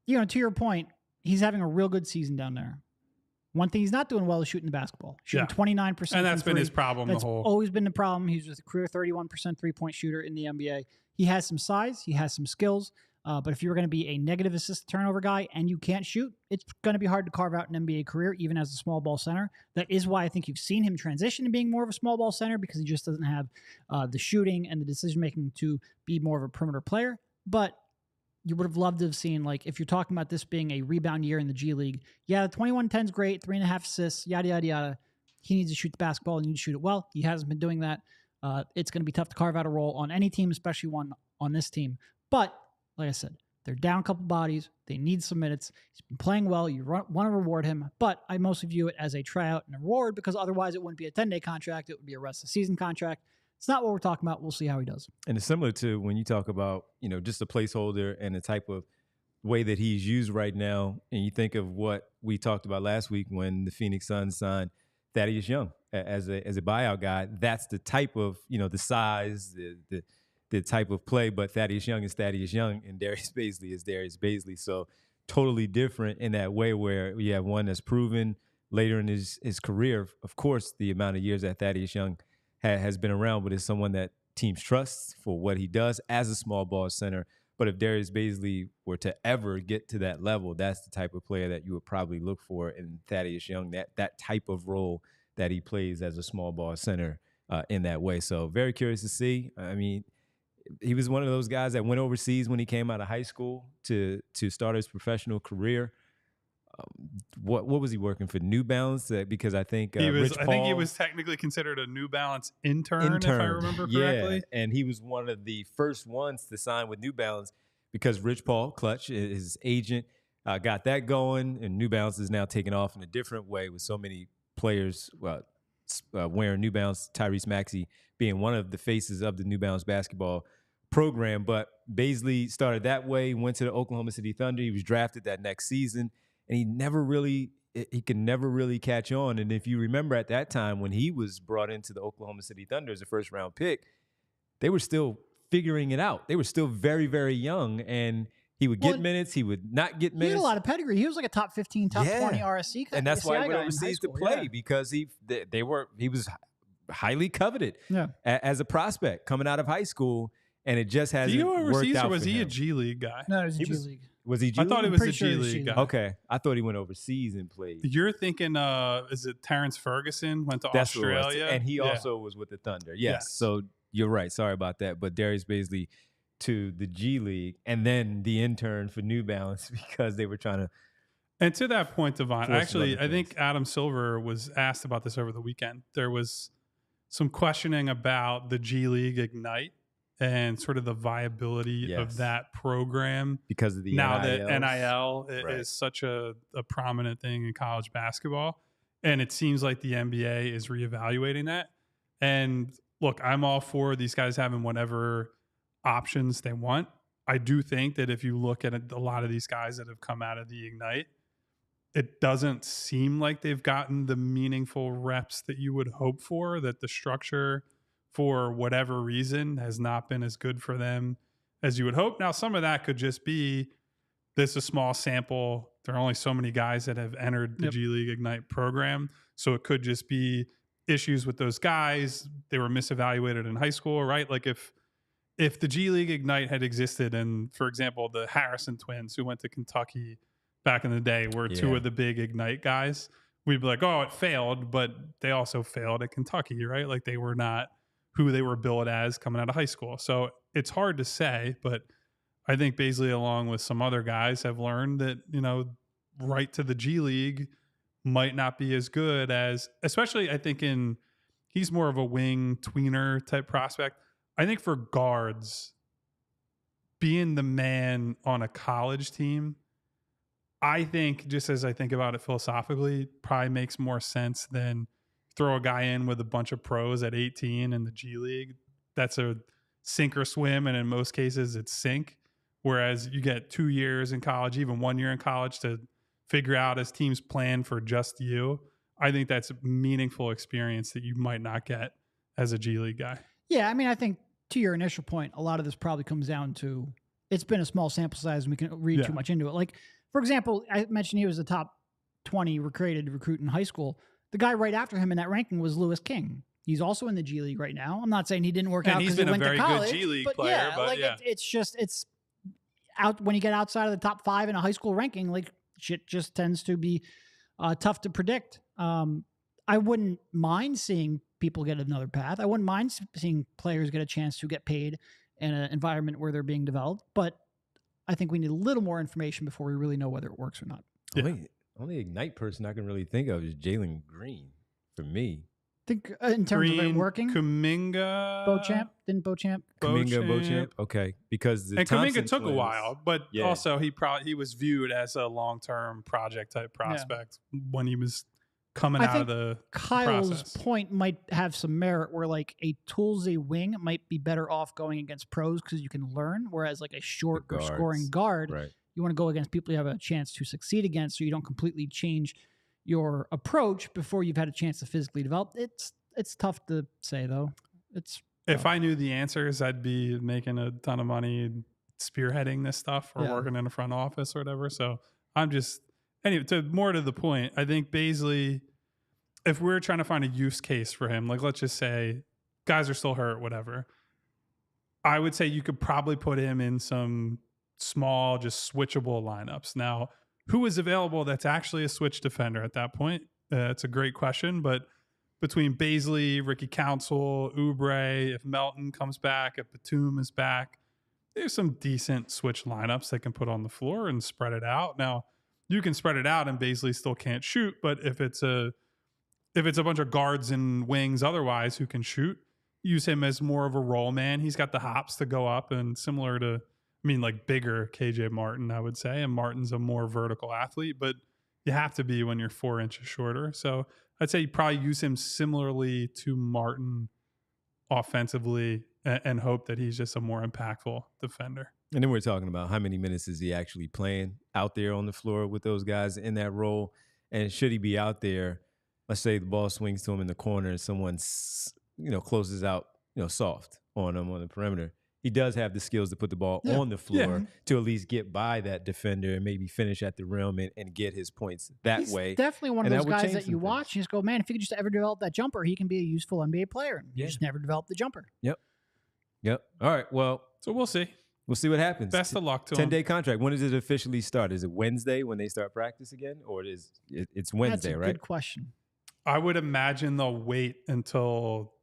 to your point, he's having a real good season down there. One thing he's not doing well is shooting the basketball. Shooting 29%. And that's been his problem. That's always been the problem. He's just a career 31% three-point shooter in the NBA. He has some size. He has some skills. But if you're going to be a negative assist turnover guy and you can't shoot, it's going to be hard to carve out an NBA career, even as a small ball center. That is why I think you've seen him transition to being more of a small ball center, because he just doesn't have the shooting and the decision-making to be more of a perimeter player. But you would have loved to have seen, like, if you're talking about this being a rebound year in the G League, the 21-10 is great, 3.5 assists, yada, yada, yada. He needs to shoot the basketball and you need to shoot it well. He hasn't been doing that. It's going to be tough to carve out a role on any team, especially one on this team. But, like I said, they're down a couple bodies. They need some minutes. He's been playing well. You want to reward him. But I mostly view it as a tryout and a reward, because otherwise it wouldn't be a 10-day contract. It would be a rest of season contract. It's not what we're talking about. We'll see how he does. And it's similar to when you talk about, just a placeholder and the type of way that he's used right now. And you think of what we talked about last week when the Phoenix Suns signed Thaddeus Young as a buyout guy. That's the type of, the size, the type of play. But Thaddeus Young is Thaddeus Young and Darius Bazley is Darius Bazley. So totally different in that way, where you have one that's proven later in his career. Of course, the amount of years that Thaddeus Young has been around, but is someone that teams trust for what he does as a small ball center. But if Darius Bazley were to ever get to that level, that's the type of player that you would probably look for in Thaddeus Young, that type of role that he plays as a small ball center in that way. So very curious to see. I mean, he was one of those guys that went overseas when he came out of high school to start his professional career. What was he working for? New Balance? Because I think Rich Paul, I think he was technically considered a New Balance intern, if I remember correctly. Yeah, and he was one of the first ones to sign with New Balance because Rich Paul, Clutch, his agent, got that going, and New Balance is now taking off in a different way with so many players wearing New Balance. Tyrese Maxey being one of the faces of the New Balance basketball program. But Bazley started that way, went to the Oklahoma City Thunder. He was drafted that next season. And he could never really catch on. And if you remember at that time when he was brought into the Oklahoma City Thunder as a first-round pick, they were still figuring it out. They were still very, very young, and he would get minutes. He would not get minutes. He had a lot of pedigree. He was like a top 15, top 20 RSC. And that's why he went overseas to play, because he was highly coveted as a prospect coming out of high school, and it just hasn't worked out. Did he go overseas, or was he a G League guy? No, he was a G League. Was he G League? I thought he was a G League guy. Okay. I thought he went overseas and played. You're thinking, is it Terrence Ferguson went to Australia? And he also was with the Thunder. Yes. So you're right. Sorry about that. But Darius Bazley to the G League, and then the intern for New Balance because they were trying to. And to that point, Devon, actually, I think Adam Silver was asked about this over the weekend. There was some questioning about the G League Ignite and sort of the viability of that program because of the now NILs. that NIL is such a prominent thing in college basketball, and it seems like the NBA is reevaluating that. And look, I'm all for these guys having whatever options they want. I do think that if you look at a lot of these guys that have come out of the Ignite, it doesn't seem like they've gotten the meaningful reps that you would hope for, that the structure for whatever reason has not been as good for them as you would hope. Now, some of that could just be this is a small sample. There are only so many guys that have entered the G League Ignite program. So it could just be issues with those guys. They were misevaluated in high school, right? Like if the G League Ignite had existed and, for example, the Harrison twins who went to Kentucky back in the day were two of the big Ignite guys, we'd be like, oh, it failed, but they also failed at Kentucky, right? Like they were not who they were billed as coming out of high school. So it's hard to say, but I think Bazley, along with some other guys, have learned that, right to the G League might not be as good as, especially I think he's more of a wing tweener type prospect. I think for guards, being the man on a college team, I think, just as I think about it philosophically, probably makes more sense than throw a guy in with a bunch of pros at 18 in the G League. That's a sink or swim, and in most cases it's sink. Whereas you get 2 years in college, even 1 year in college, to figure out as teams plan for just you. I think that's a meaningful experience that you might not get as a G League guy. Yeah, I mean, I think to your initial point, a lot of this probably comes down to it's been a small sample size and we can read too much into it. Like For example, I mentioned he was the top 20 rated recruit in high school. The guy right after him in that ranking was Lewis King. He's also in the G League right now. I'm not saying he didn't work out because he went to college. And he's been a very good G League player. But it's out when you get outside of the top 5 in a high school ranking, like shit just tends to be tough to predict. I wouldn't mind seeing people get another path. I wouldn't mind seeing players get a chance to get paid in an environment where they're being developed. But I think we need a little more information before we really know whether it works or not. Yeah. Only Ignite person I can really think of is Jalen Green for me. Think in terms of it working. Kuminga. Beauchamp. Didn't Beauchamp? Beauchamp. Okay. Because Kuminga took a while, but also he was viewed as a long-term project type prospect when he was coming out of the Kyle's process. Point might have some merit where like a toolsy wing might be better off going against pros because you can learn, whereas like a short or scoring guard, you want to go against people you have a chance to succeed against so you don't completely change your approach before you've had a chance to physically develop. It's tough to say though. If I knew the answers, I'd be making a ton of money spearheading this stuff or working in a front office or whatever. So I'm just anyway. More to the point, I think Bazley, if we're trying to find a use case for him, like let's just say guys are still hurt, whatever, I would say you could probably put him in some small, just switchable lineups. Now, who is available that's actually a switch defender at that point? It's a great question, but between Bazley, Ricky Council, Oubre, if Melton comes back, if Batum is back, there's some decent switch lineups they can put on the floor and spread it out. Now, you can spread it out and Bazley still can't shoot, but if it's a bunch of guards and wings otherwise who can shoot, use him as more of a roll man. He's got the hops to go up, and similar to, like bigger KJ Martin, I would say. And Martin's a more vertical athlete, but you have to be when you're 4 inches shorter. So I'd say you probably use him similarly to Martin offensively and hope that he's just a more impactful defender. And then we're talking about how many minutes is he actually playing out there on the floor with those guys in that role. And should he be out there, let's say the ball swings to him in the corner and someone, closes out, soft on him on the perimeter. He does have the skills to put the ball on the floor to at least get by that defender and maybe finish at the rim and get his points that way. Definitely one of those guys that you watch and you just go, man, if he could just ever develop that jumper, he can be a useful NBA player. And you just never developed the jumper. Yep. All right. Well, so we'll see. We'll see what happens. Best of luck to him. 10-day contract. When does it officially start? Is it Wednesday when they start practice again? Or it's Wednesday, right? Good question. I would imagine they'll wait until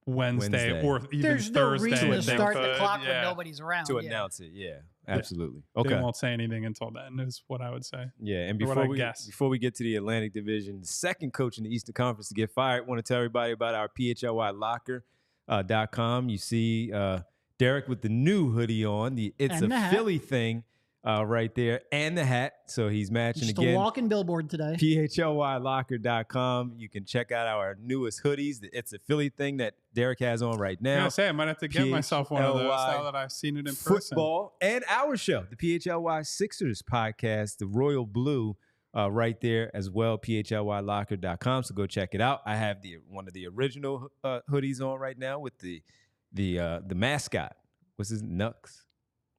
Wednesday or even There's Thursday. There's no reason to start the clock when nobody's around. To announce it, absolutely. Okay. They won't say anything until then is what I would say. Yeah, and before we get to the Atlantic Division, the second coach in the Eastern Conference to get fired, I want to tell everybody about our PHLY Locker.com. You see Derek with the new hoodie on, the It's a Philly thing right there, and the hat. So he's matching just again. Just a walking billboard today. PHLYlocker.com. You can check out our newest hoodies, the It's a Philly thing that Derek has on right now. I might have to get myself one of those now that I've seen it in person. Football and our show, the PHLY Sixers podcast, the Royal Blue, right there as well, PHLYlocker.com. So go check it out. I have one of the original hoodies on right now with the mascot. What's his Nux?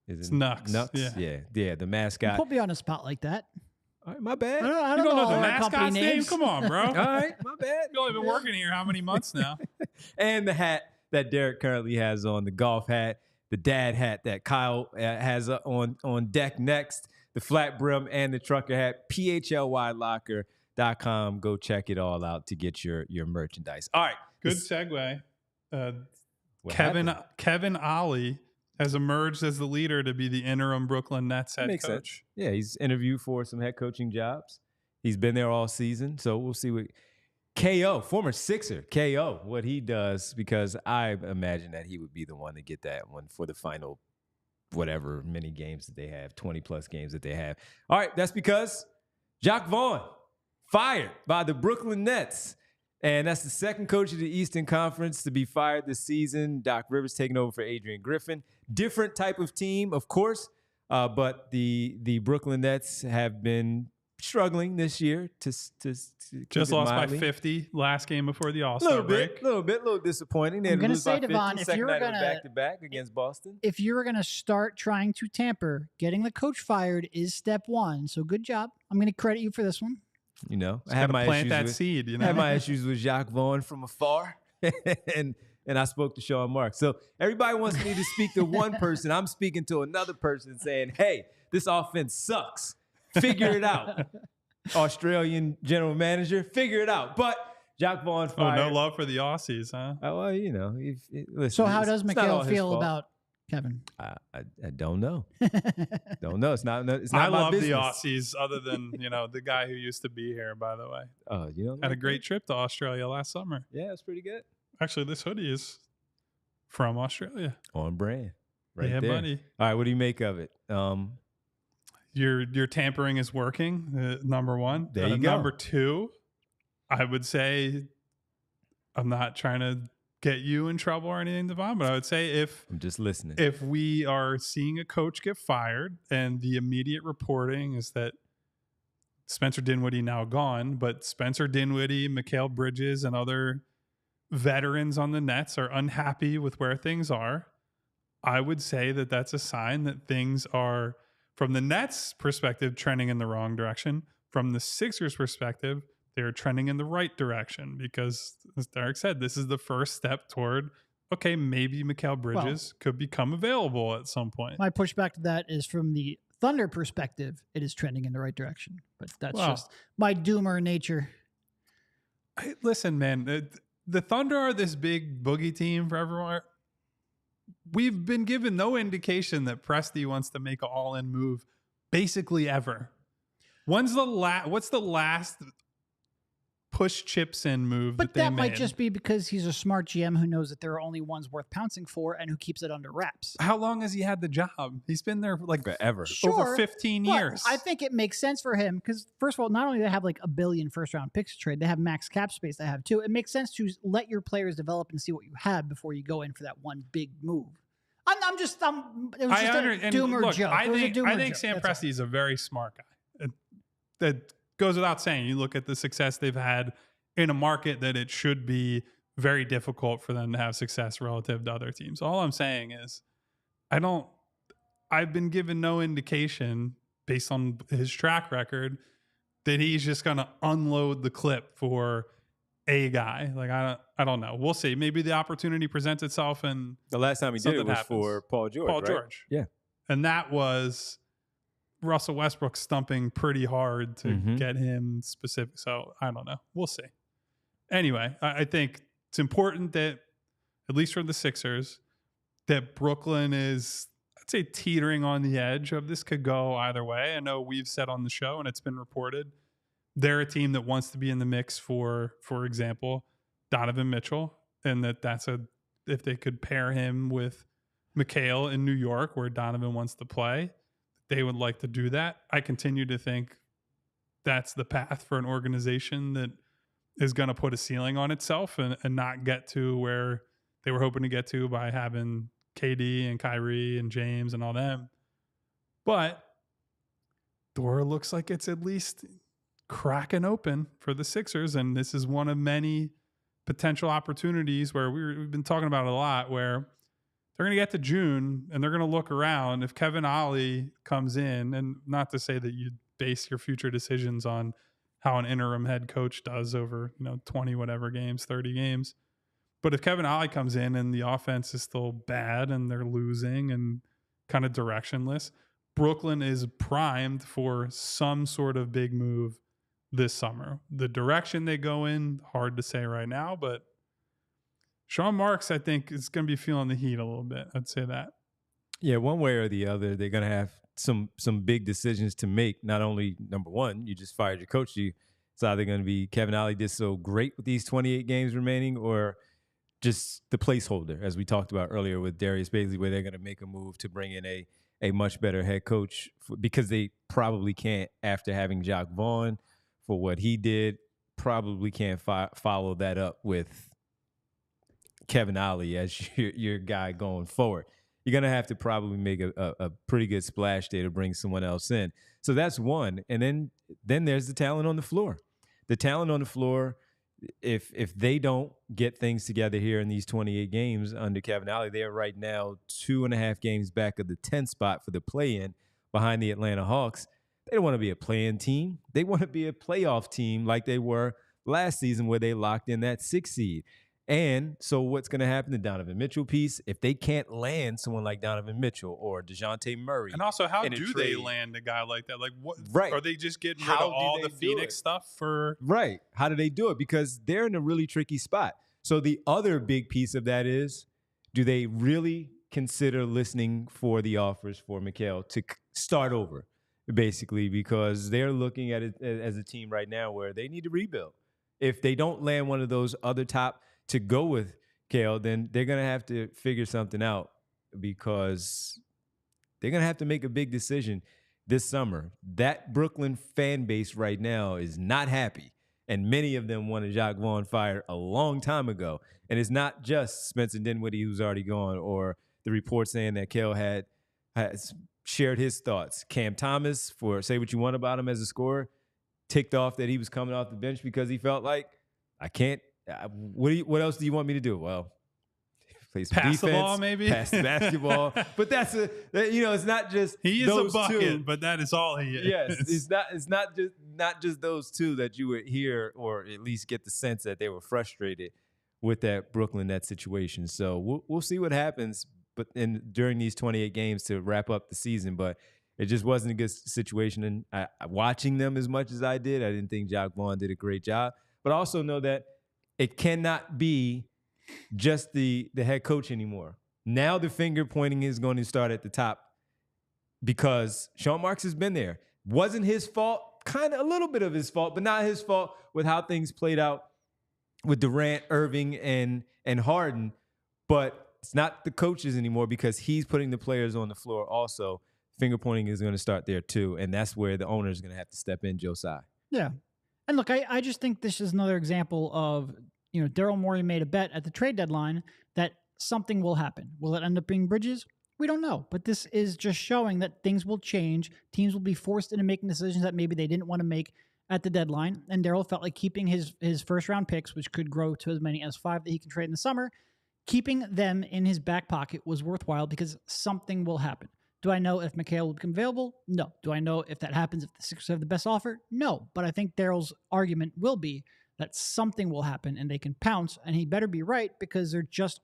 It's Nux. Yeah, the mascot. You put me on a spot like that. All right, my bad. I don't know the mascot's name? Come on, bro. All right, my bad. You've only been working here how many months now? And the hat that Derek currently has on, the golf hat, the dad hat that Kyle has on deck next, the flat brim and the trucker hat, PHLYlocker.com. Go check it all out to get your merchandise. All right. Good segue. Kevin Ollie has emerged as the leader to be the interim Brooklyn Nets head coach. Sense. Yeah, he's interviewed for some head coaching jobs. He's been there all season, so we'll see what KO, former Sixer, KO, what he does, because I imagine that he would be the one to get that one for the final whatever many games that they have, 20-plus games that they have. All right, that's because Jacque Vaughn fired by the Brooklyn Nets. And that's the second coach of the Eastern Conference to be fired this season. Doc Rivers taking over for Adrian Griffin. Different type of team, of course, but the Brooklyn Nets have been struggling this year to just lost mildly. by 50 last game before the All-Star break. A little disappointing. I'm going to say, Devon, if you were going to back-to-back against Boston, if you were going to start trying to tamper, getting the coach fired is step one. So good job. I'm going to credit you for this one. You know, I had my plant that seed. You know, I had my issues with Jacque Vaughn from afar, and I spoke to Sean Marks. So everybody wants me to speak to one person. I'm speaking to another person, saying, "Hey, this offense sucks. Figure it out." Australian general manager, figure it out. But Jacque Vaughn fired. Oh, no love for the Aussies, huh? Well, you know. Listen, so how does Mikal feel about Kevin? I don't know. Don't know. It's not I my love business. the Aussies, other than, you know, the guy who used to be here, by the way. Oh, you know, had a great trip to Australia last summer. Yeah, it's pretty good. Actually, this hoodie is from Australia. On brand. Right yeah, there. buddy. All right, what do you make of it? Your tampering is working, number one. There you go. Number two, I would say, I'm not trying to get you in trouble or anything, Devon, but I would say I'm just listening. If we are seeing a coach get fired and the immediate reporting is that Spencer Dinwiddie now gone, but Spencer Dinwiddie, Mikal Bridges, and other veterans on the Nets are unhappy with where things are, I would say that that's a sign that things are, from the Nets' perspective, trending in the wrong direction. From the Sixers' perspective, they're trending in the right direction because, as Derek said, this is the first step toward, okay, maybe Mikal Bridges could become available at some point. My pushback to that is from the Thunder perspective, it is trending in the right direction. But that's just my doomer nature. Listen, man, the Thunder are this big boogie team for everyone. We've been given no indication that Presti wants to make an all-in move basically ever. What's the last push chips in move but that they made? Might just be because he's a smart GM who knows that there are only ones worth pouncing for and who keeps it under wraps. How long has he had the job? He's been there like forever. Over 15 years. I think it makes sense for him because, first of all, not only do they have like $1 billion first-round picks to trade, they have max cap space they have too. It makes sense to let your players develop and see what you have before you go in for that one big move. It was just a doomer joke. I think Sam Presti is a very smart guy. That goes without saying. You look at the success they've had in a market that it should be very difficult for them to have success relative to other teams. All I'm saying is I've been given no indication based on his track record that he's just going to unload the clip for a guy. Like, I don't know. We'll see. Maybe the opportunity presents itself, and the last time he did it was for Paul George. George. Yeah. And that was Russell Westbrook stumping pretty hard to get him specific. So I don't know. We'll see. Anyway, I think it's important that, at least for the Sixers, that Brooklyn is, I'd say, teetering on the edge of this could go either way. I know we've said on the show, and it's been reported, they're a team that wants to be in the mix for example, Donovan Mitchell, and if they could pair him with Mikal in New York, where Donovan wants to play, they would like to do that. I continue to think that's the path for an organization that is going to put a ceiling on itself and not get to where they were hoping to get to by having KD and Kyrie and James and all them. But door looks like it's at least cracking open for the Sixers, and this is one of many potential opportunities where we've been talking about it a lot, where they're going to get to June and they're going to look around. If Kevin Ollie comes in, and not to say that you base your future decisions on how an interim head coach does over 20 whatever games, 30 games, but if Kevin Ollie comes in and the offense is still bad and they're losing and kind of directionless, Brooklyn is primed for some sort of big move this summer. The direction they go in, hard to say right now, but Sean Marks, I think, is going to be feeling the heat a little bit. I'd say that. Yeah, one way or the other, they're going to have some big decisions to make. Not only, number one, you just fired your coach. It's either going to be Kevin Ollie did so great with these 28 games remaining, or just the placeholder, as we talked about earlier with Darius Bazley, where they're going to make a move to bring in a much better head coach because they probably can't, after having Jacque Vaughn for what he did, probably can't follow that up with Kevin Ollie as your guy going forward. you're going to have to probably make a pretty good splash there to bring someone else in. So that's one. And then there's the talent on the floor. The talent on the floor, if they don't get things together here in these 28 games under Cavanagh, they are right now 2.5 games back of the 10th spot for the play-in behind the Atlanta Hawks. They don't want to be a play-in team. They want to be a playoff team like they were last season where they locked in that 6th seed. And so what's going to happen to Donovan Mitchell piece, if they can't land someone like Donovan Mitchell or DeJounte Murray? And also, how do they land a guy like that? Like, what are they just getting rid of all the Phoenix stuff for? Right. How do they do it? Because they're in a really tricky spot. So the other big piece of that is, do they really consider listening for the offers for Mikal to start over, basically, because they're looking at it as a team right now where they need to rebuild. If they don't land one of those other top to go with Kale, then they're going to have to figure something out because they're going to have to make a big decision this summer. That Brooklyn fan base right now is not happy, and many of them wanted Jacque Vaughn fired a long time ago. And it's not just Spencer Dinwiddie, who's already gone, or the report saying that Kale has shared his thoughts. Cam Thomas, for say what you want about him as a scorer, ticked off that he was coming off the bench because he felt like, I can't. What else do you want me to do? Well, play some pass defense, the ball, maybe pass the basketball. But it's not just he is those a bucket, two. But that is all he is. Yes, it's not just those two that you would hear or at least get the sense that they were frustrated with that Brooklyn net situation. So we'll see what happens. But during these 28 games to wrap up the season, but it just wasn't a good situation. And watching them as much as I did, I didn't think Jacque Vaughn did a great job. But I also know that it cannot be just the head coach anymore. Now the finger pointing is going to start at the top because Sean Marks has been there. Wasn't his fault, kind of a little bit of his fault, but not his fault with how things played out with Durant, Irving, and Harden. But it's not the coaches anymore because he's putting the players on the floor also. Finger pointing is going to start there too, and that's where the owner is going to have to step in, Joe Tsai. Yeah. And look, I just think this is another example of, Daryl Morey made a bet at the trade deadline that something will happen. Will it end up being Bridges? We don't know. But this is just showing that things will change. Teams will be forced into making decisions that maybe they didn't want to make at the deadline. And Daryl felt like keeping his first-round picks, which could grow to as many as 5 that he can trade in the summer, keeping them in his back pocket was worthwhile because something will happen. Do I know if Mikal will become available? No. Do I know if that happens if the Sixers have the best offer? No. But I think Daryl's argument will be that something will happen and they can pounce, and he better be right because there's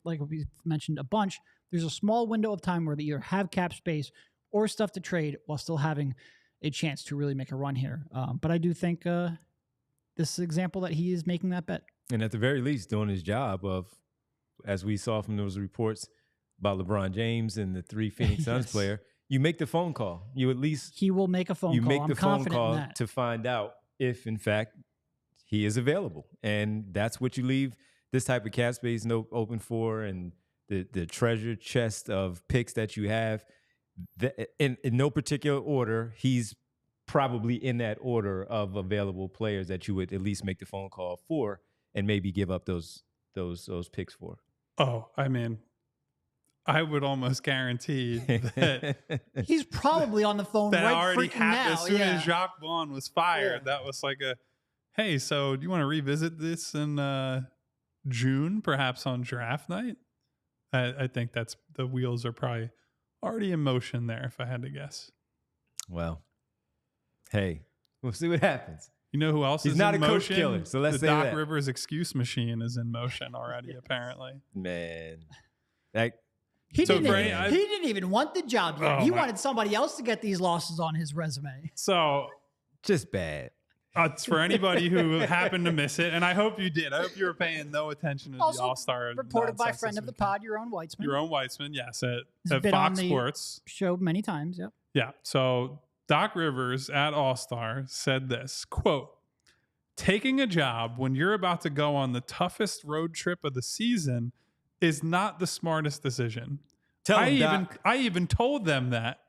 like we mentioned a bunch, there's a small window of time where they either have cap space or stuff to trade while still having a chance to really make a run here. But I do think this is an example that he is making that bet. And at the very least, doing his job of, as we saw from those reports about LeBron James and the 3 Phoenix Suns player, you make the phone call. You at least he will make a phone call. You make I'm the phone call that. to find out if, in fact, he is available, and that's what you leave this type of cap space note open for, and the treasure chest of picks that you have. In no particular order, he's probably in that order of available players that you would at least make the phone call for, and maybe give up those picks for. Oh, I mean, I would almost guarantee that he's probably on the phone that right already freaking now. As soon as Jacque Vaughn was fired, that was like hey, so do you want to revisit this in June, perhaps on draft night? I think the wheels are probably already in motion there, if I had to guess. Well, hey, we'll see what happens. You know who else He's is not in a motion? coach killer, so let's say Doc that. Rivers excuse machine is in motion already, apparently. Man, he didn't even want the job yet. He wanted somebody else to get these losses on his resume. So just bad. It's for anybody who happened to miss it, and I hope you did. I hope you were paying no attention to the All-Star. Reported by friend of the pod, Yaron Weitzman. Yaron Weitzman, yes, at been Fox on the Sports. Show many times, yep. Yeah. So Doc Rivers at All-Star said this, quote, "Taking a job when you're about to go on the toughest road trip of the season is not the smartest decision. I even told them that.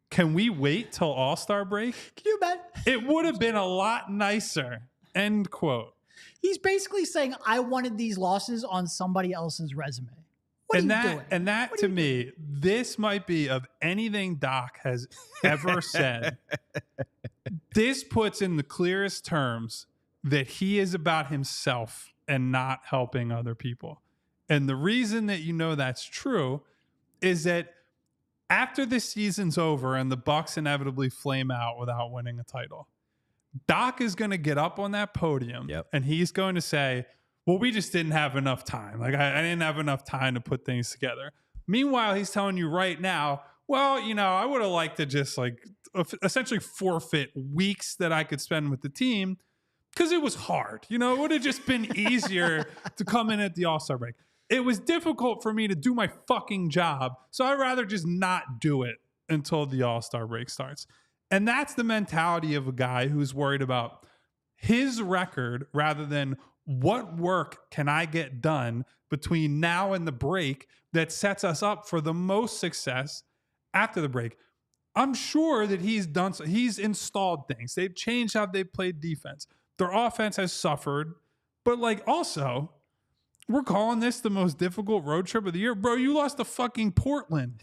Can we wait till All-Star break? Can you bet? It would have been a lot nicer." End quote. He's basically saying, I wanted these losses on somebody else's resume. What are you doing? And that to me, this might be of anything Doc has ever said. This puts in the clearest terms that he is about himself and not helping other people. And the reason that you know that's true is that after the season's over and the Bucks inevitably flame out without winning a title, Doc is going to get up on that podium and he's going to say, well, we just didn't have enough time. Like I didn't have enough time to put things together. Meanwhile, he's telling you right now, well, you know, I would have liked to just like essentially forfeit weeks that I could spend with the team because it was hard. You know, it would have just been easier to come in at the All-Star break. It was difficult for me to do my fucking job, so I'd rather just not do it until the All-Star break starts. And that's the mentality of a guy who's worried about his record rather than what work can I get done between now and the break that sets us up for the most success after the break. I'm sure that he's installed things. They've changed how they played defense. Their offense has suffered, but like also, we're calling this the most difficult road trip of the year. Bro, you lost to fucking Portland.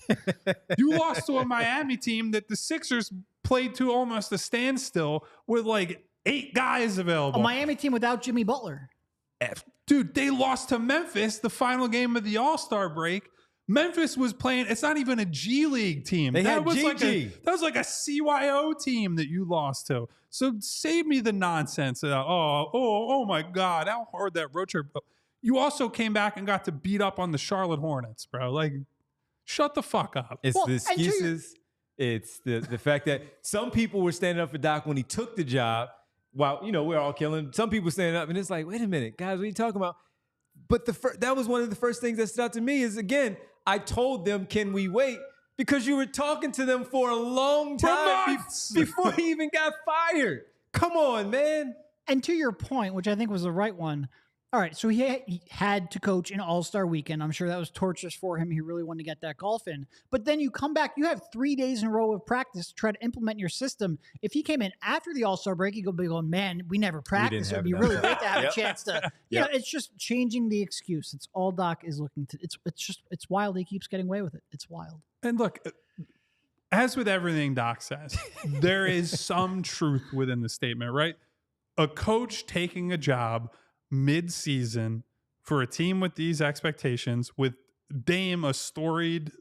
You lost to a Miami team that the Sixers played to almost a standstill with like 8 guys available. A Miami team without Jimmy Butler. Dude, they lost to Memphis the final game of the All-Star break. Memphis was playing, it's not even a G League team. That was like a CYO team that you lost to. So save me the nonsense. Oh my God, how hard that road trip. You also came back and got to beat up on the Charlotte Hornets, bro. Like, shut the fuck up. It's the excuses. It's the fact that some people were standing up for Doc when he took the job. While, you know, we're all killing. Some people standing up, and it's like, wait a minute, guys, what are you talking about? But that was one of the first things that stood out to me is, again, I told them, can we wait? Because you were talking to them for a long time before he even got fired. Come on, man. And to your point, which I think was the right one, all right, so he had to coach an All-Star weekend. I'm sure that was torturous for him. He really wanted to get that golf in. But then you come back, you have 3 days in a row of practice to try to implement your system. If he came in after the All-Star break, he'd be going, man, we never practiced. It would be really great to have a chance to, you know, it's just changing the excuse. It's all Doc is looking to. It's wild. He keeps getting away with it. It's wild. And look, as with everything Doc says, there is some truth within the statement, right? A coach taking a job mid-season for a team with these expectations, with Dame, a storied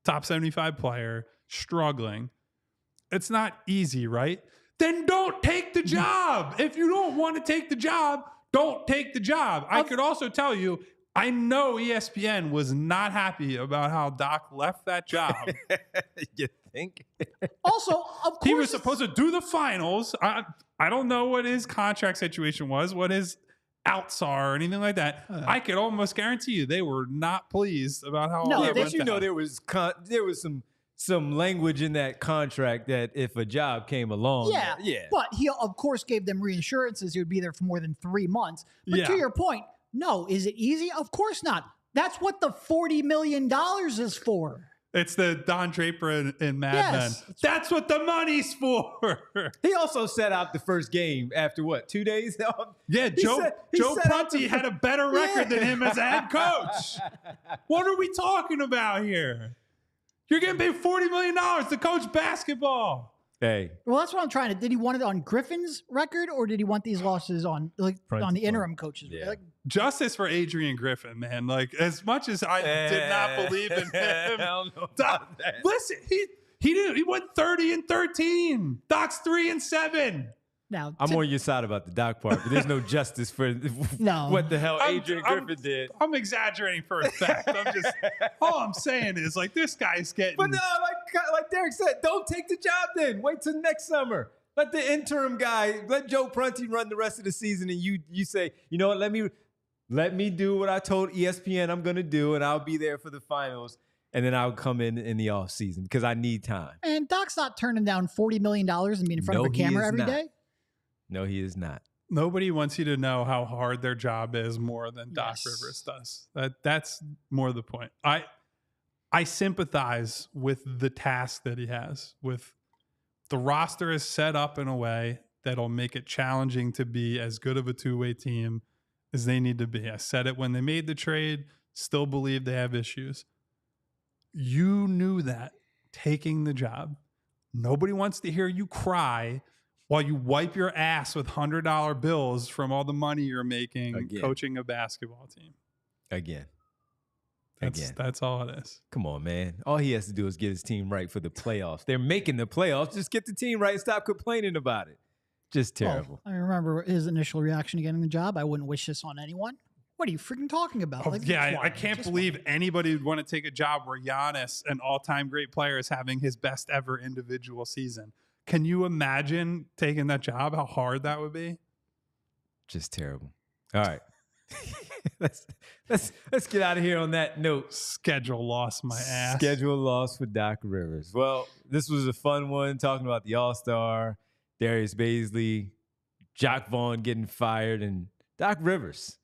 top 75 player, struggling. It's not easy, right? Then don't take the job. If you don't want to take the job, don't take the job. I could also tell you, I know ESPN was not happy about how Doc left that job. You think? Also, of course, he was supposed to do the finals. I don't know what his contract situation was, what his outs are or anything like that. I could almost guarantee you they were not pleased about how all that went down. There was some language in that contract that if a job came along, but he of course gave them reassurances he would be there for more than 3 months. But to your point, no, is it easy? Of course not. That's what the $40 million is for. It's the Don Draper in Mad Men. That's what the money's for. He also set out the first game after what, 2 days? Yeah, Joe Prunty had a better record than him as a head coach. What are we talking about here? You're getting paid $40 million to coach basketball. Hey. Well, that's what I'm trying to. Did he want it on Griffin's record, or did he want these losses on on the interim coaches? Yeah. Like, justice for Adrian Griffin, man. Like, as much as I did not believe in him, listen, he went 30-13. Doc's 3-7. now Oh, I'm on your side about the Doc part, but there's no justice for what the hell Adrian Griffin did. I'm exaggerating for effect. All I'm saying is, like, this guy's getting. But no, like Derek said, don't take the job then. Wait till next summer. Let the interim guy, let Joe Prunty run the rest of the season, and you say, you know what, let me do what I told ESPN I'm going to do, and I'll be there for the finals, and then I'll come in the off season because I need time. And Doc's not turning down $40 million and being in front of a camera every day. No, he is not. Nobody wants you to know how hard their job is more than Doc Rivers does. That's more the point. I sympathize with the task that he has. With the roster is set up in a way that'll make it challenging to be as good of a two-way team as they need to be. I said it when they made the trade. still believe they have issues. You knew that taking the job. Nobody wants to hear you cry while you wipe your ass with $100 bills from all the money you're making coaching a basketball team. Again. That's all it is. Come on, man. All he has to do is get his team right for the playoffs. They're making the playoffs. Just get the team right and stop complaining about it. Just terrible. Well, I remember his initial reaction to getting the job. I wouldn't wish this on anyone. What are you freaking talking about? I can't believe anybody would want to take a job where Giannis, an all-time great player, is having his best ever individual season. Can you imagine taking that job? How hard that would be? Just terrible. All right. let's get out of here on that note. Schedule loss, my ass. Schedule loss for Doc Rivers. Well, this was a fun one, talking about the All-Star, Darius Bazley, Jacque Vaughn getting fired, and Doc Rivers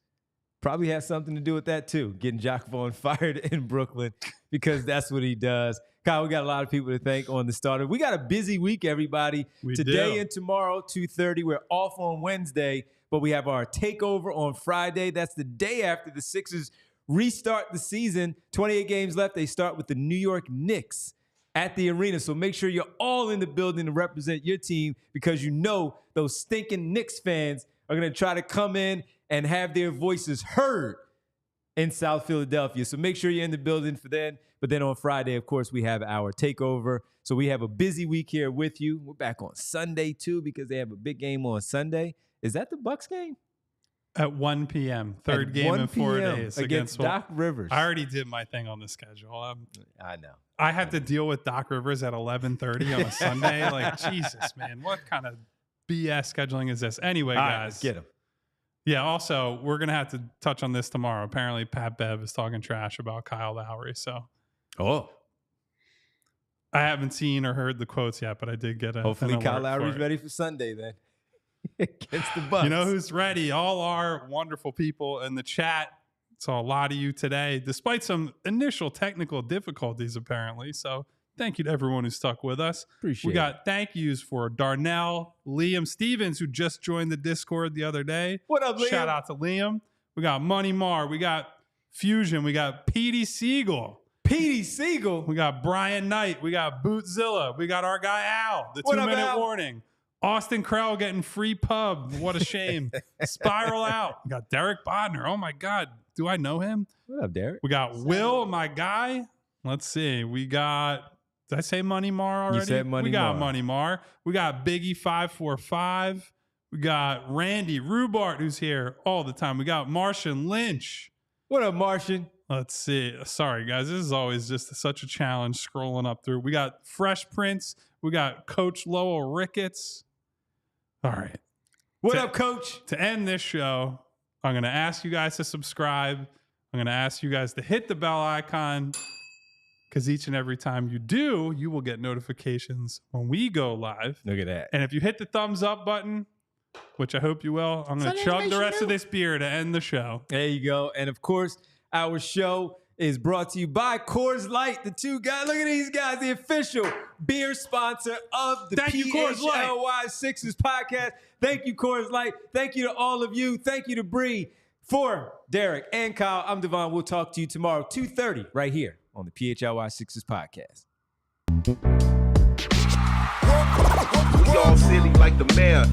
probably has something to do with that too, getting Jacque Vaughn fired in Brooklyn, because that's what he does. Kyle, we got a lot of people to thank on the starter. We got a busy week, everybody. Today and tomorrow, 2:30. We're off on Wednesday, but we have our takeover on Friday. That's the day after the Sixers restart the season. 28 games left. They start with the New York Knicks at the arena. So make sure you're all in the building to represent your team, because you know those stinking Knicks fans are going to try to come in and have their voices heard in South Philadelphia. So make sure you're in the building for then. But then on Friday, of course, we have our takeover. So we have a busy week here with you. We're back on Sunday, too, because they have a big game on Sunday. Is that the Bucks game? At 1 p.m. Third game in 4 days. Against Doc Rivers. I already did my thing on the schedule. I know. I had to deal with Doc Rivers at 11:30 on a Sunday. Like, Jesus, man. What kind of BS scheduling is this? Anyway, guys. Let's get him. Yeah, also, we're going to have to touch on this tomorrow. Apparently, Pat Bev is talking trash about Kyle Lowry. So, I haven't seen or heard the quotes yet, but I did get a Hopefully, Kyle Lowry's ready for Sunday then. Against the Bucks. You know who's ready? All our wonderful people in the chat. Saw a lot of you today, despite some initial technical difficulties, apparently. So, thank you to everyone who stuck with us. Appreciate it. We got thank yous for Darnell, Liam Stevens, who just joined the Discord the other day. What up, Liam? Shout out to Liam. We got Money Mar. We got Fusion. We got Petey Siegel. We got Brian Knight. We got Bootzilla. We got our guy Al, the 2-minute warning. Austin Krell getting free pub. What a shame. Spiral out. We got Derek Bodner. Oh, my God. Do I know him? What up, Derek? We got Will, my guy. Let's see. We got, did I say Money Mar already? You said Money Mar. We got Money Mar. We got Biggie 545. We got Randy Rubart, who's here all the time. We got Martian Lynch. What up, Martian? Let's see. Sorry, guys. This is always just such a challenge scrolling up through. We got Fresh Prince. We got Coach Lowell Ricketts. All right. What up, Coach? To end this show, I'm going to ask you guys to subscribe. I'm going to ask you guys to hit the bell icon, because each and every time you do, you will get notifications when we go live. Look at that. And if you hit the thumbs up button, which I hope you will, I'm going to chug the rest of this beer to end the show. There you go. And of course, our show is brought to you by Coors Light. The two guys, look at these guys, the official beer sponsor of the PHLY Sixers podcast. Thank you, Coors Light. Thank you to all of you. Thank you to Bree. For Derek and Kyle, I'm Devon. We'll talk to you tomorrow, 2:30, right here on the PHLY Sixers podcast. We all silly like the mayor.